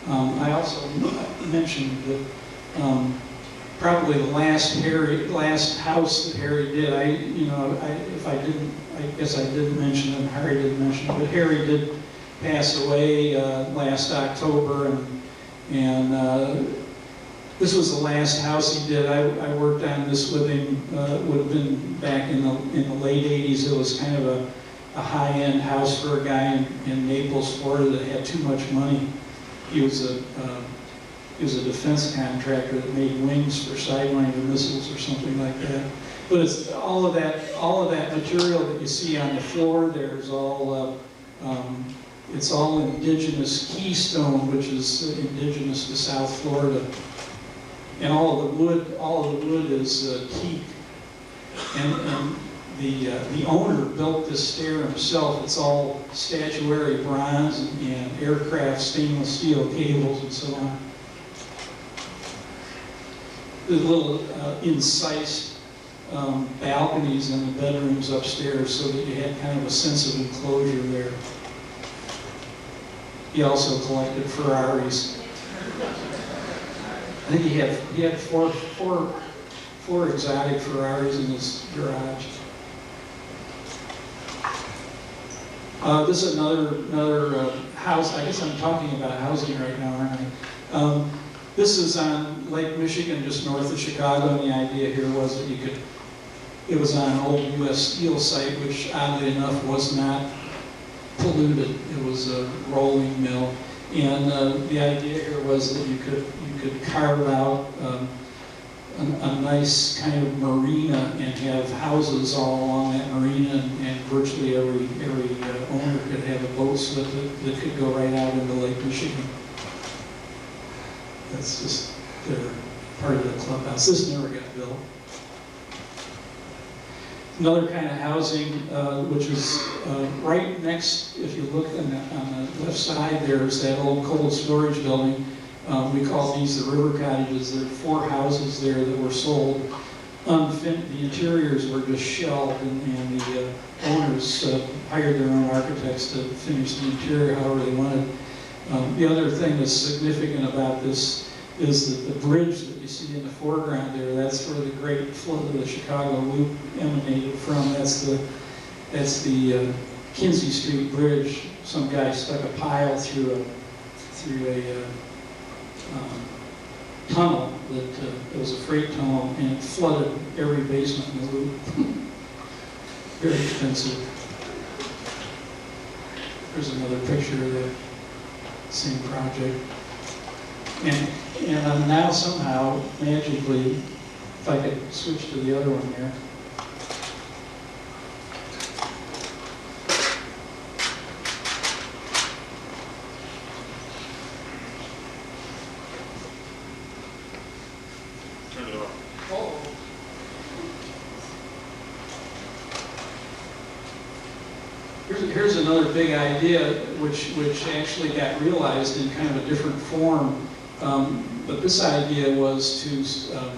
I also mentioned that probably the last house that Harry did. I guess I didn't mention it. Harry didn't mention it, but Harry did pass away last October, and this was the last house he did. I worked on this with him. Would have been back in the late '80s. It was kind of a high-end house for a guy in Naples, Florida, that had too much money. He was a defense contractor that made wings for Sidewinder missiles or something like that. But it's all of that material that you see on the floor there is all it's all indigenous keystone, which is indigenous to South Florida. And all of the wood is teak. And the owner built this stair himself. It's all statuary bronze and aircraft stainless steel cables and so on. The little incised balconies in the bedrooms upstairs, so that you had kind of a sense of enclosure there. He also collected Ferraris. I think he had four 4 exotic Ferraris in his garage. This is another house. I guess I'm talking about housing right now, aren't I? This is on Lake Michigan, just north of Chicago, and the idea here was that it was on an old U.S. Steel site, which oddly enough was not polluted. It was a rolling mill, and the idea here was that you could carve out a nice kind of marina and have houses all along that marina, and virtually every owner could have a boat slip that could go right out into Lake Michigan. That's just their part of the clubhouse. This never got built. Another kind of housing, which is right next, if you look on the left side, there's that old cold storage building. We call these the river cottages. There are 4 houses there that were sold. The interiors were just shelved, and the owners hired their own architects to finish the interior however they wanted. The other thing that's significant about this is that the bridge that you see in the foreground there, that's where the great flood of the Chicago Loop emanated from. That's the Kinsey Street Bridge. Some guy stuck a pile through a tunnel that was a freight tunnel, and it flooded every basement in the loop. Very expensive. There's another picture of the same project. And I'm now somehow, magically, if I could switch to the other one here. Turn it off. Here's another big idea, which actually got realized in kind of a different form. But this idea was to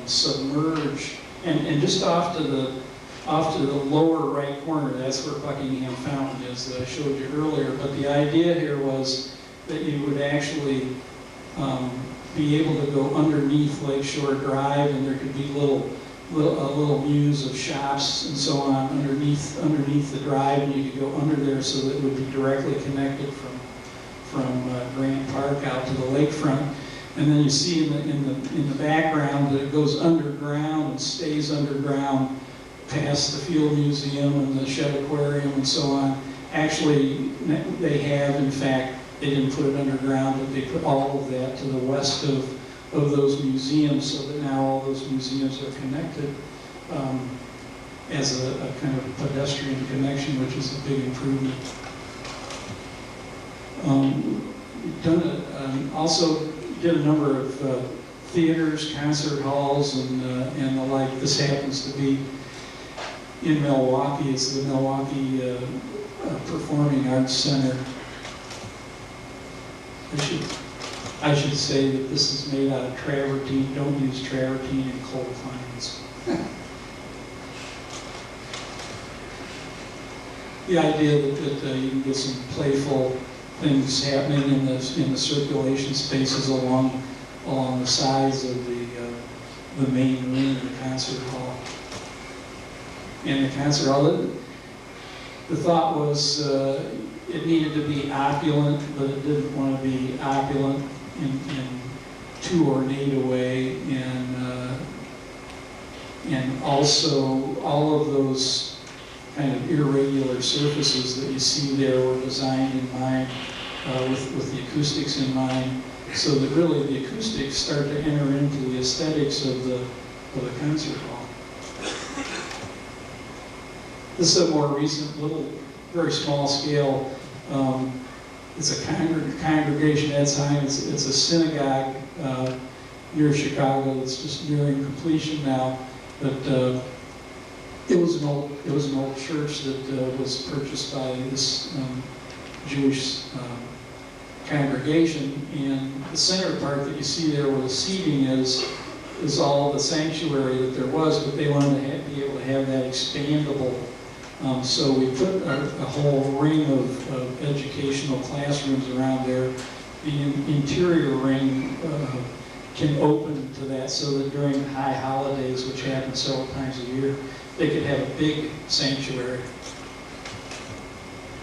submerge, and just off to the lower right corner, that's where Buckingham Fountain is that I showed you earlier. But the idea here was that you would actually be able to go underneath Lakeshore Drive, and there could be little mews of shops and so on underneath the drive, and you could go under there so that it would be directly connected from Grant Park out to the lakefront. And then you see in the background that it goes underground and stays underground past the Field Museum and the Shed Aquarium and so on. Actually, they have, in fact, they didn't put it underground, but they put all of that to the west of those museums, so that now all those museums are connected as a kind of pedestrian connection, which is a big improvement. Also did a number of theaters, concert halls, and the like. This happens to be in Milwaukee. It's the Milwaukee Performing Arts Center. I should say that this is made out of travertine. Don't use travertine in cold climates. The idea that you can get some playful things happening in the circulation spaces along the sides of the main room of the concert hall. And the concert hall, the thought was it needed to be opulent, but it didn't want to be opulent in too ornate a way, and also all of those kind of irregular surfaces that you see there were designed in mind with the acoustics in mind, so that really the acoustics start to enter into the aesthetics of the concert hall. This is a more recent, very small scale. It's a congregation at time. It's a synagogue near Chicago that's just nearing completion now, but it was an old church that was purchased by this Jewish congregation, and the center part that you see there where the seating is all the sanctuary that there was, but they wanted to be able to have that expandable. So we put a whole ring of educational classrooms around there. The interior ring can open to that, so that during high holidays, which happen several times a year, they could have a big sanctuary.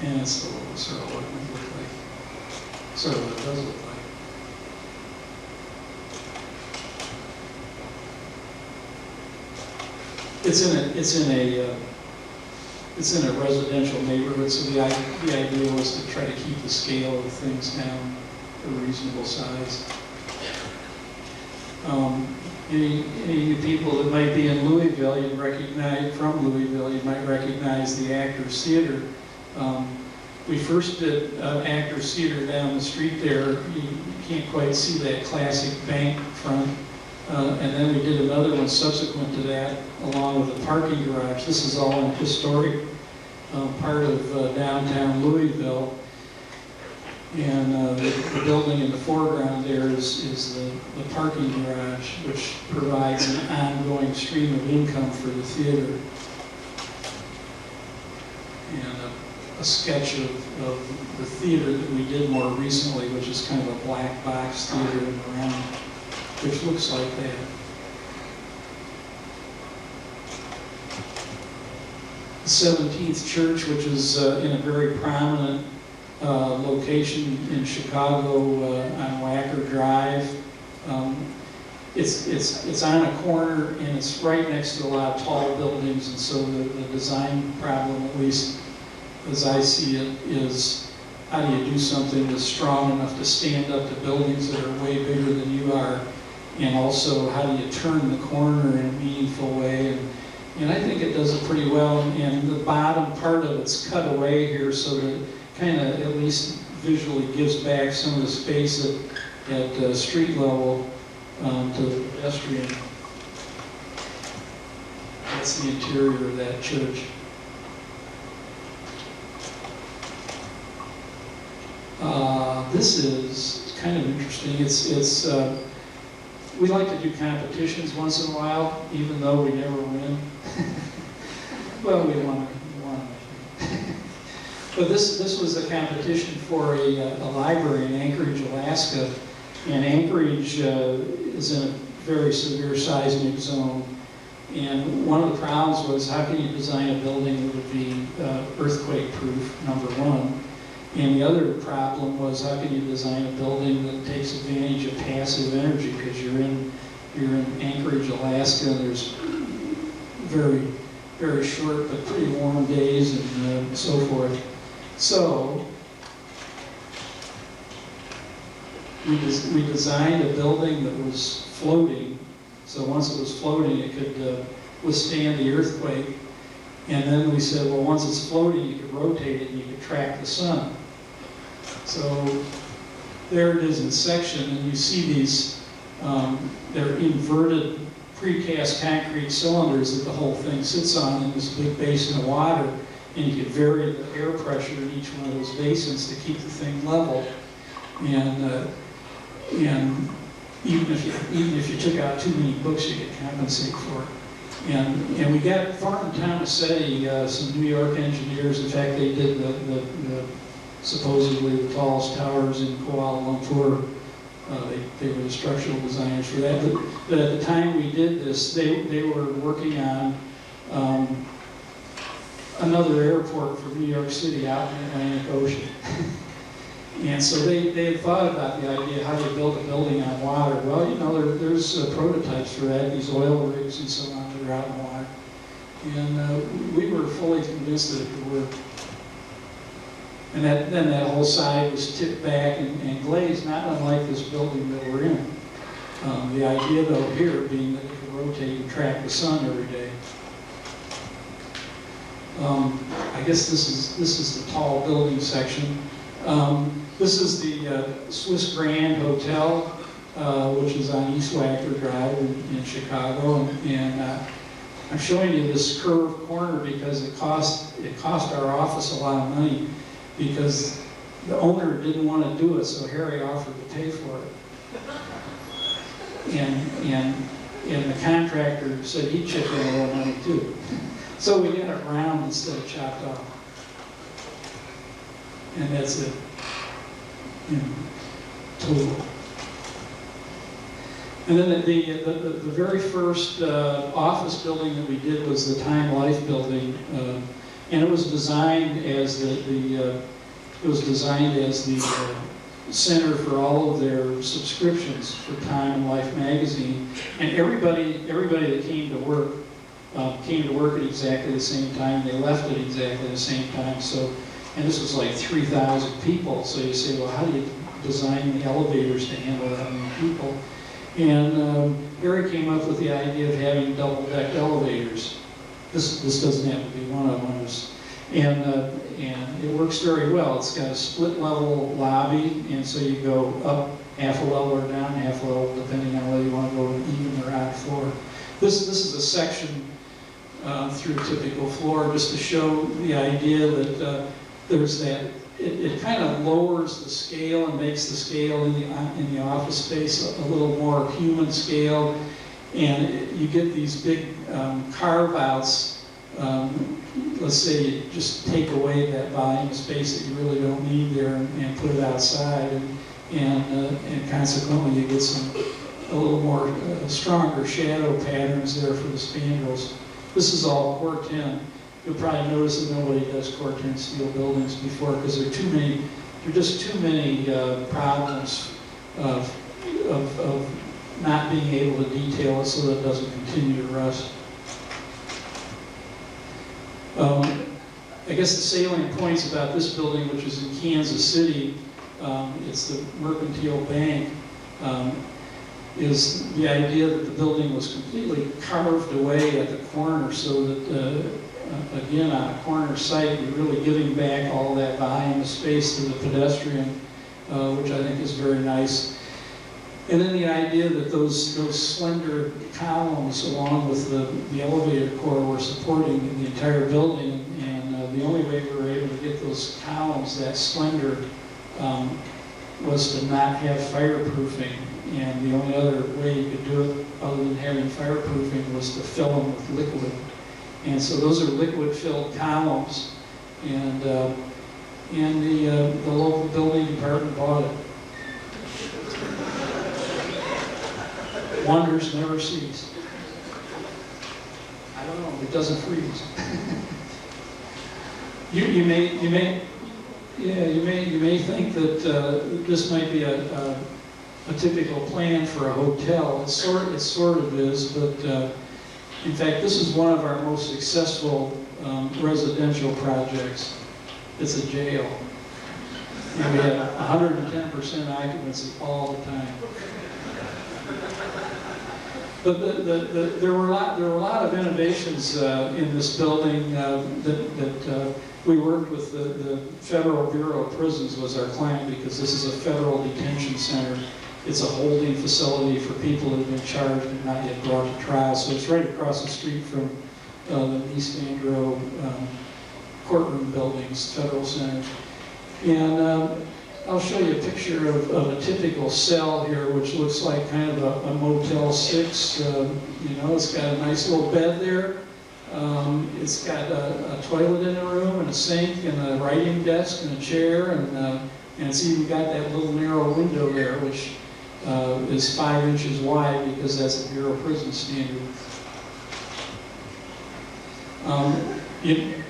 And it's sort of what it might look like. Sort of what it does look like. It's in a residential neighborhood, so the idea was to try to keep the scale of things down to a reasonable size. Any people that might be in Louisville, you might recognize the Actors Theater. We first did Actors Theater down the street there. You can't quite see that classic bank front. And then we did another one subsequent to that, along with a parking garage. This is all in historic part of downtown Louisville. And the building in the foreground there is the parking garage, which provides an ongoing stream of income for the theater. And a sketch of the theater that we did more recently, which is kind of a black box theater in the round, which looks like that. The 17th Church, which is in a very prominent location in Chicago on Wacker Drive. It's on a corner and it's right next to a lot of tall buildings, and so the design problem, at least as I see it, is how do you do something that's strong enough to stand up to buildings that are way bigger than you are, and also how do you turn the corner in a meaningful way. And I think it does it pretty well, and the bottom part of it's cut away here so that it kind of at least visually gives back some of the space at street level to the pedestrian. That's the interior of that church. This is kind of interesting. We like to do competitions once in a while, even though we never win. Well, we want to. But this was a competition for a library in Anchorage, Alaska. And Anchorage is in a very severe seismic zone. And one of the problems was, how can you design a building that would be earthquake-proof, number one. And the other problem was, how can you design a building that takes advantage of passive energy? Because you're in Anchorage, Alaska, and there's very, very short but pretty warm days and so forth. So we designed a building that was floating. So once it was floating, it could withstand the earthquake. And then we said, well, once it's floating, you could rotate it and you could track the sun. So there it is in section, and you see these, they're inverted precast concrete cylinders that the whole thing sits on in this big basin of water, and you can vary the air pressure in each one of those basins to keep the thing level. And even if you took out too many books, you could compensate for it. And we got Thornton Tomasetti, some New York engineers. In fact, they did the supposedly the tallest towers in Kuala Lumpur. They were the structural designers for that. But at the time we did this, they were working on another airport for New York City out in the Atlantic Ocean. And so they had thought about the idea, how do you build a building on water? Well, you know, there's prototypes for that, these oil rigs and so on that are out in the water. And we were fully convinced that it could work. And then that whole side was tipped back and glazed, not unlike this building that we're in. The idea, though, here being that it could rotate and track the sun every day. I guess this is the tall building section. This is the Swiss Grand Hotel, which is on East Wacker Drive in Chicago, and I'm showing you this curved corner because it cost our office a lot of money, because the owner didn't want to do it, so Harry offered to pay for it, and the contractor said he'd chip in a little money too, so we got it round instead of chopped off, and that's it. Total. And then the very first office building that we did was the Time Life building, and it was designed as the center for all of their subscriptions for Time and Life magazine. And everybody that came to work at exactly the same time. They left at exactly the same time. So, and this was like 3,000 people. So you say, well, how do you design the elevators to handle that many people? And Harry came up with the idea of having double-deck elevators. This doesn't have to be one of them. And it works very well. It's got a split-level lobby, and so you go up half a level or down half a level, depending on whether you want to go even or odd floor. This is a section through a typical floor, just to show the idea that there's that. It kind of lowers the scale and makes the scale in the office space a little more human scale, and you get these big carve-outs. Let's say you just take away that volume of space that you really don't need there and put it outside, and consequently you get a little more stronger shadow patterns there for the spandrels. This is all Corten. You'll probably notice that nobody does Corten steel buildings before because there are just too many problems of not being able to detail it so that it doesn't continue to rust. I guess the salient points about this building, which is in Kansas City, it's the Mercantile Bank, is the idea that the building was completely carved away at the corner so that, again, on a corner site, you're really giving back all that volume of space to the pedestrian, which I think is very nice. And then the idea that those slender columns, along with the elevator core, were supporting the entire building, and the only way we were able to get those columns that slender was to not have fireproofing. And the only other way you could do it, other than having fireproofing, was to fill them with liquid. And so those are liquid-filled columns, and the local building department bought it. Wonders never cease. I don't know. It doesn't freeze. You may think that this might be a typical plan for a hotel. It sort of is, but in fact, this is one of our most successful residential projects. It's a jail. And we have 110% occupancy all the time. But there were a lot of innovations in this building that we worked with. The Federal Bureau of Prisons was our client because this is a federal detention center. It's a holding facility for people that have been charged and not yet brought to trial. So it's right across the street from the East Andro courtroom buildings, federal center. And I'll show you a picture of a typical cell here, which looks like kind of a Motel 6. It's got a nice little bed there. It's got a toilet in the room and a sink and a writing desk and a chair, and it's even got that little narrow window there, which is 5 inches wide because that's a Bureau of Prison standard.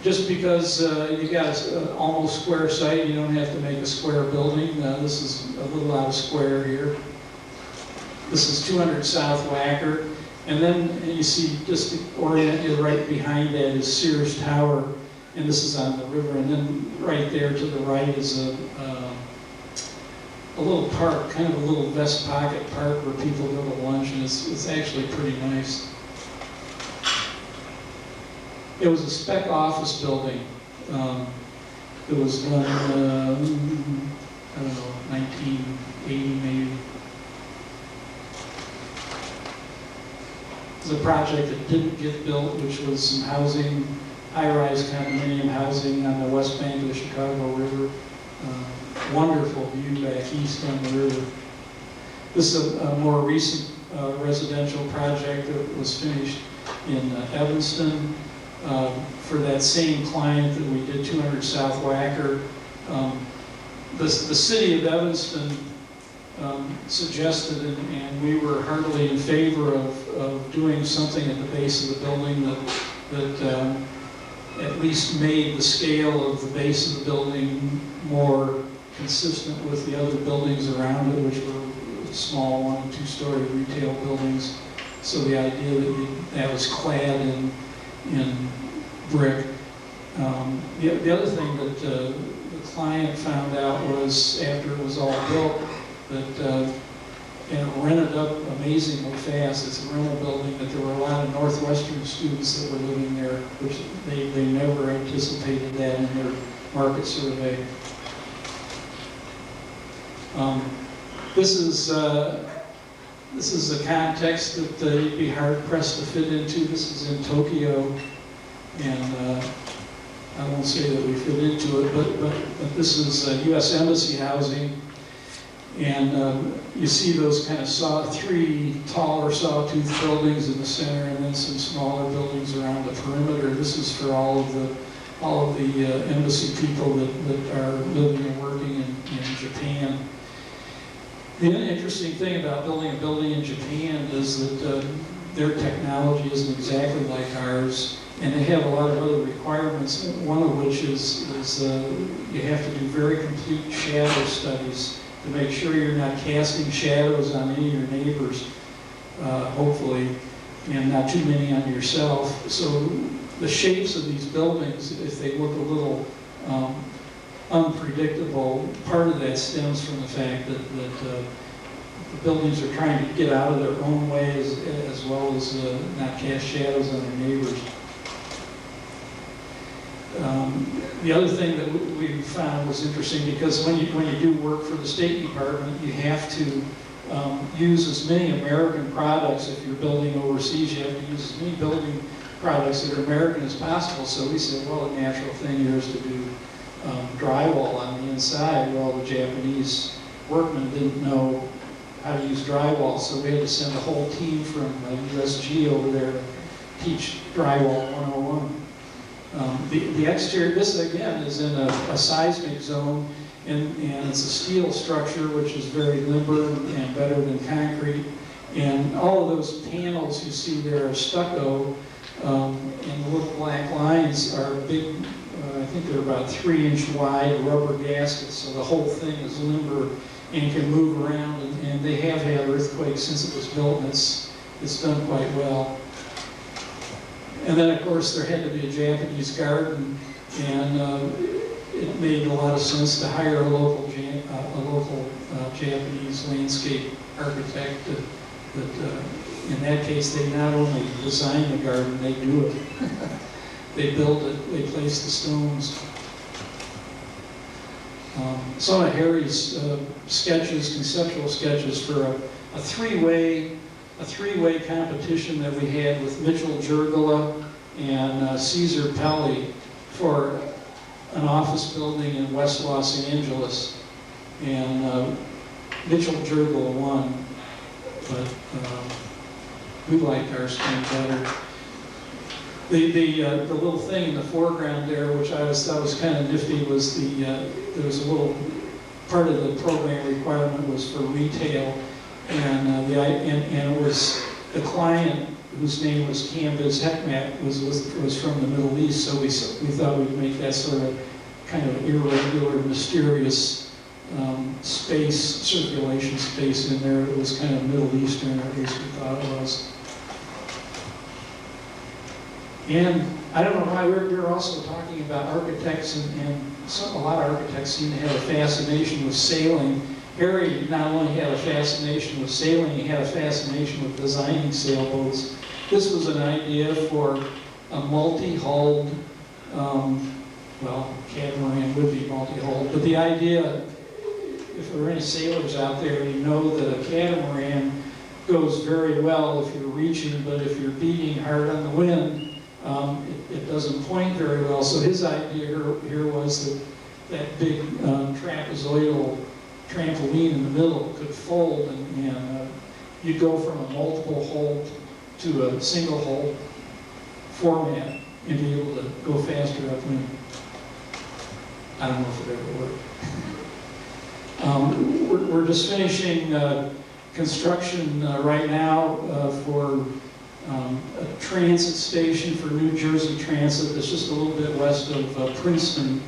Just because you got an almost square site, you don't have to make a square building. This is a little out of square here. This is 200 South Wacker. And then you see, just to orient you, right behind that is Sears Tower. And this is on the river. And then right there to the right is a little park, kind of a little vest pocket park where people go to lunch. And it's actually pretty nice. It was a spec office building. It was done, I don't know, 1980 maybe. It was a project that didn't get built, which was some housing, high-rise condominium housing on the west bank of the Chicago River. Wonderful view back east on the river. This is a more recent residential project that was finished in Evanston. For that same client that we did 200 South Wacker. The city of Evanston suggested, and we were heartily in favor of doing something at the base of the building that at least made the scale of the base of the building more consistent with the other buildings around it, which were small 1- and 2-story retail buildings. So the idea that was clad in brick. The other thing that the client found out was, after it was all built, that and it rented up amazingly fast. It's a rental building, that there were a lot of Northwestern students that were living there, which they never anticipated that in their market survey. This is a context that you'd be hard pressed to fit into. This is in Tokyo, and I won't say that we fit into it, but this is U.S. Embassy housing. And you see those kind of 3 taller sawtooth buildings in the center, and then some smaller buildings around the perimeter. This is for all of the embassy people that are living and working in Japan. The interesting thing about building a building in Japan is that their technology isn't exactly like ours, and they have a lot of other requirements. One of which is you have to do very complete shadow studies to make sure you're not casting shadows on any of your neighbors, hopefully, and not too many on yourself. So the shapes of these buildings, if they look a little unpredictable, part of that stems from the fact that the buildings are trying to get out of their own way as well as not cast shadows on their neighbors. The other thing that we found was interesting, because when you do work for the State Department, you have to use as many American products. If you're building overseas, you have to use as many building products that are American as possible. So we said, well, a natural thing here is to do drywall on the inside. Well, the Japanese workmen didn't know how to use drywall, so we had to send a whole team from USG over there to teach drywall 101. The exterior, this again is in a seismic zone, and it's a steel structure which is very limber and better than concrete. And all of those panels you see there are stucco, and the little black lines are big, I think they're about 3-inch wide rubber gaskets, so the whole thing is limber and can move around, and they have had earthquakes since it was built, and it's done quite well. And then, of course, there had to be a Japanese garden, and it made a lot of sense to hire a local Japanese landscape architect that in that case, they not only design the garden, they do it. They built it, they placed the stones. Some of Harry's sketches, conceptual sketches for a three-way competition that we had with Mitchell Jurgala and Caesar Pelli for an office building in West Los Angeles. And Mitchell Jurgala won, but we liked our scheme better. The little thing in the foreground there, which I thought was kind of nifty, was there was a little part of the program requirement was for retail, and it was the client whose name was Kambiz Hekmat was from the Middle East, so we thought we'd make that sort of kind of irregular, mysterious space, circulation space in there. It was kind of Middle Eastern, or at least we thought it was. And I don't know why we're also talking about architects, and a lot of architects seem to have a fascination with sailing. Harry not only had a fascination with sailing, he had a fascination with designing sailboats. This was an idea for a multi-hulled, well, catamaran would be multi-hulled, but the idea, if there are any sailors out there, you know that a catamaran goes very well if you're reaching, but if you're beating hard on the wind, it doesn't point very well. So his idea here was that big trapezoidal trampoline in the middle could fold, and you'd go from a multiple hull to a single hull format and be able to go faster upwind. I don't know if it ever worked. We're just finishing construction right now for a transit station for New Jersey Transit that's just a little bit west of Princeton,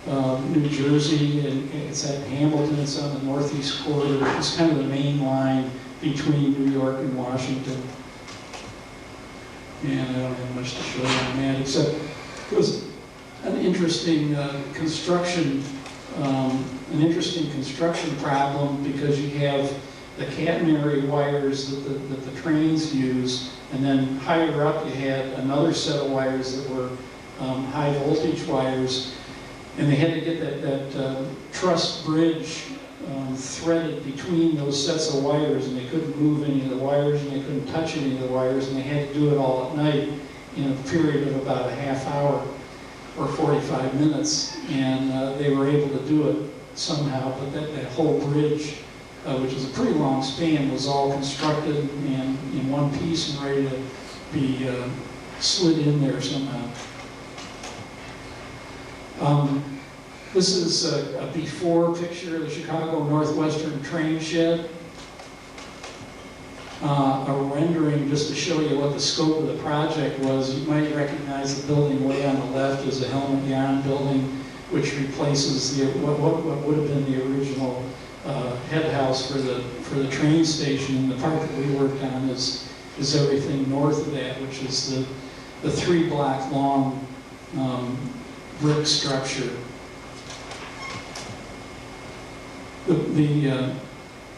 New Jersey, and it's at Hamilton. It's on the northeast corridor. It's kind of the main line between New York and Washington. And I don't have much to show you on that, except it was an interesting construction problem, because you have the catenary wires that the trains use, and then higher up you had another set of wires that were high voltage wires, and they had to get that truss bridge threaded between those sets of wires, and they couldn't move any of the wires, and they couldn't touch any of the wires, and they had to do it all at night in a period of about a half hour or 45 minutes, and they were able to do it somehow, but that whole bridge, which is a pretty long span, was all constructed and in one piece and ready to be slid in there somehow. This is a before picture of the Chicago Northwestern train shed. A rendering just to show you what the scope of the project was. You might recognize the building way on the left as the Helmut Jahn building, which replaces what would have been the original head house for the train station. And the part that we worked on is everything north of that, which is the 3-block long brick structure.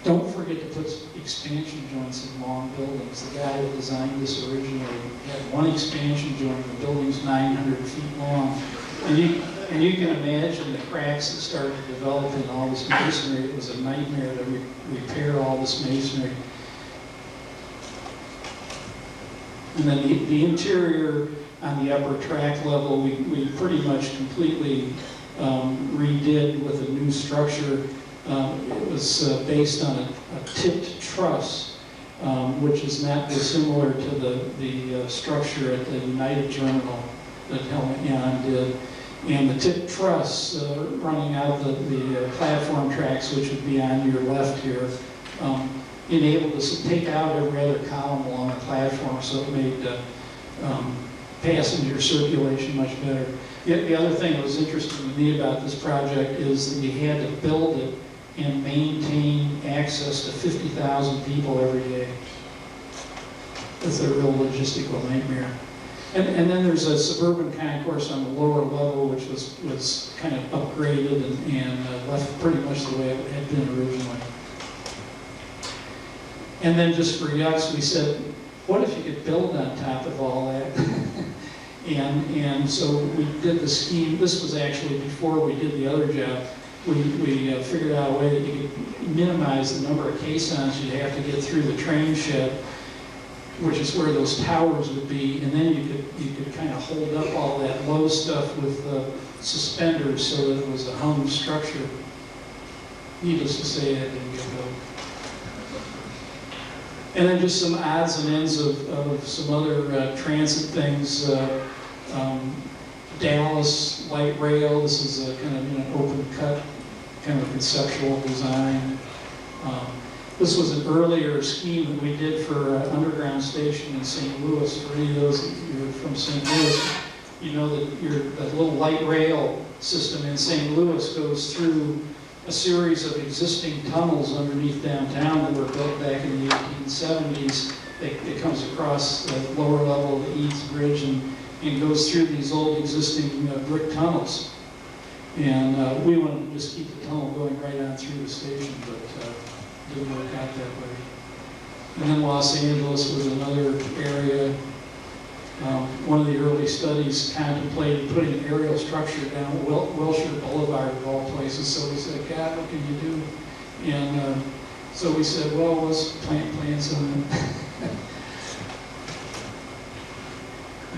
Don't forget to put expansion joints in long buildings. The guy that designed this originally had one expansion joint. The building's 900 feet long. And you can imagine the cracks that started to develop in all this masonry. It was a nightmare to repair all this masonry. And then the interior on the upper track level, we pretty much completely redid with a new structure. It was based on a tipped truss, which is not dissimilar to the structure at the United Terminal that Helmut Jahn did. And the tipped truss running out the platform tracks, which would be on your left here, enabled us to take out every other column along the platform, so it made passenger circulation much better. The other thing that was interesting to me about this project is that you had to build it and maintain access to 50,000 people every day. It's a real logistical nightmare. And then there's a suburban concourse on the lower level, which was kind of upgraded and left pretty much the way it had been originally. And then just for yucks, we said, what if you could build on top of all that? and so we did the scheme. This was actually before we did the other job. We figured out a way that you could minimize the number of caissons you'd have to get through the train shed, which is where those towers would be, and then you could kind of hold up all that low stuff with suspenders so that it was a hung structure. Needless to say, that didn't get built. And then just some odds and ends of some other transit things. Dallas light rail. This is a kind of an open cut, kind of conceptual design. This was an earlier scheme that we did for an underground station in St. Louis. For any of those of you who are from St. Louis, you know that that little light rail system in St. Louis goes through a series of existing tunnels underneath downtown that were built back in the 1870s. It comes across the lower level of the Eads Bridge and goes through these old existing brick tunnels. And we wanted to just keep the tunnel going right on through the station, but didn't work out that way. And then Los Angeles was another area. One of the early studies contemplated putting an aerial structure down Wilshire Boulevard of all places. So we said, God, what can you do? And so we said, well, let's plant some.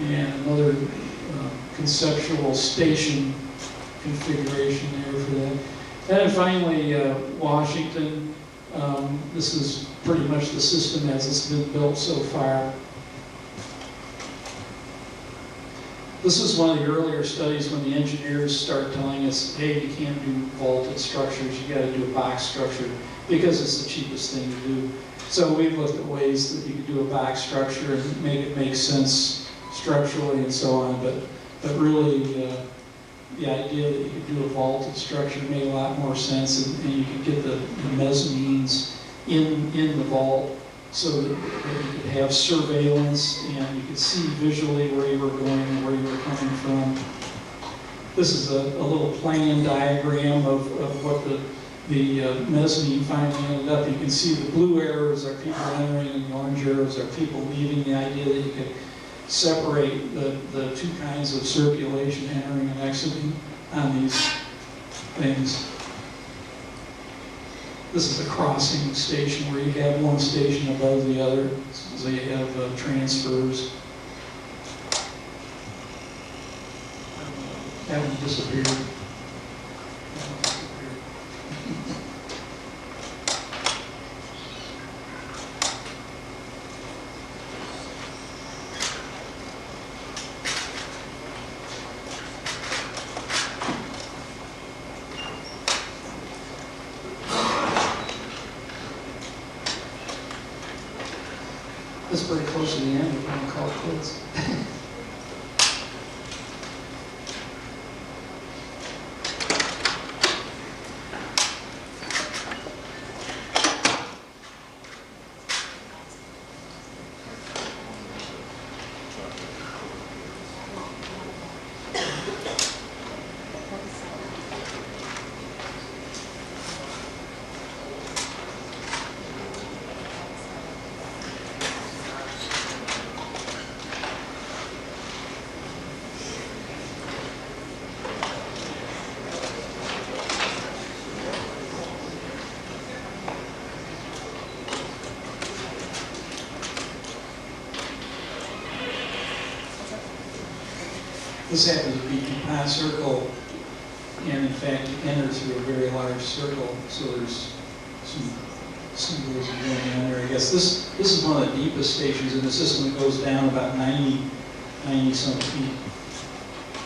And another conceptual station configuration there for that. And then finally, Washington. This is pretty much the system as it's been built so far. This is one of the earlier studies when the engineers start telling us, hey, you can't do vaulted structures, you got to do a box structure because it's the cheapest thing to do. So we've looked at ways that you could do a box structure and make it make sense structurally and so on, but really the idea that you could do a vaulted structure made a lot more sense, and you could get the mezzanines in the vault so that you could have surveillance and you could see visually where you were going and where you were coming from. This is a little plan diagram of what the mezzanine finally ended up. You can see the blue arrows are people entering and the orange arrows are people leaving. The idea that you could separate the two kinds of circulation, entering and exiting, on these things. This is a crossing station where you have one station above the other, so you have transfers. That one disappeared. That's pretty close to the end. We're going to call it quits. This happens to be DuPont Circle, and in fact, you enter through a very large circle, so there's some symbolism going on there. I guess this is one of the deepest stations in the system that goes down about 90 some feet,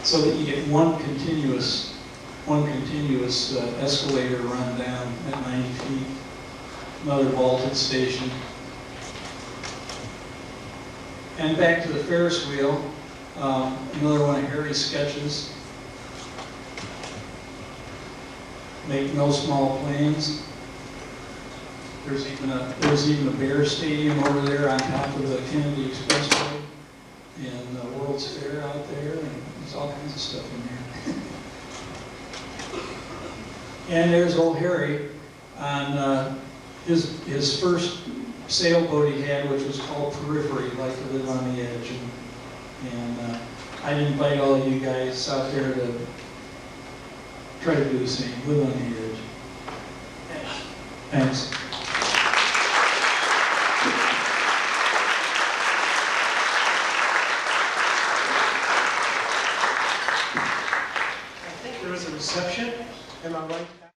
so that you get one continuous escalator run down at 90 feet. Another vaulted station. And back to the Ferris wheel. Another one of Harry's sketches. Make no small plans. There's even a Bear Stadium over there on top of the Kennedy Expressway, and the World's Fair out there, and there's all kinds of stuff in there. And there's old Harry on his first sailboat he had, which was called Periphery, like to live on the edge. And I'd invite all of you guys out there to try to do the same, live on the edge. Thanks. I think there is a reception. Am I right?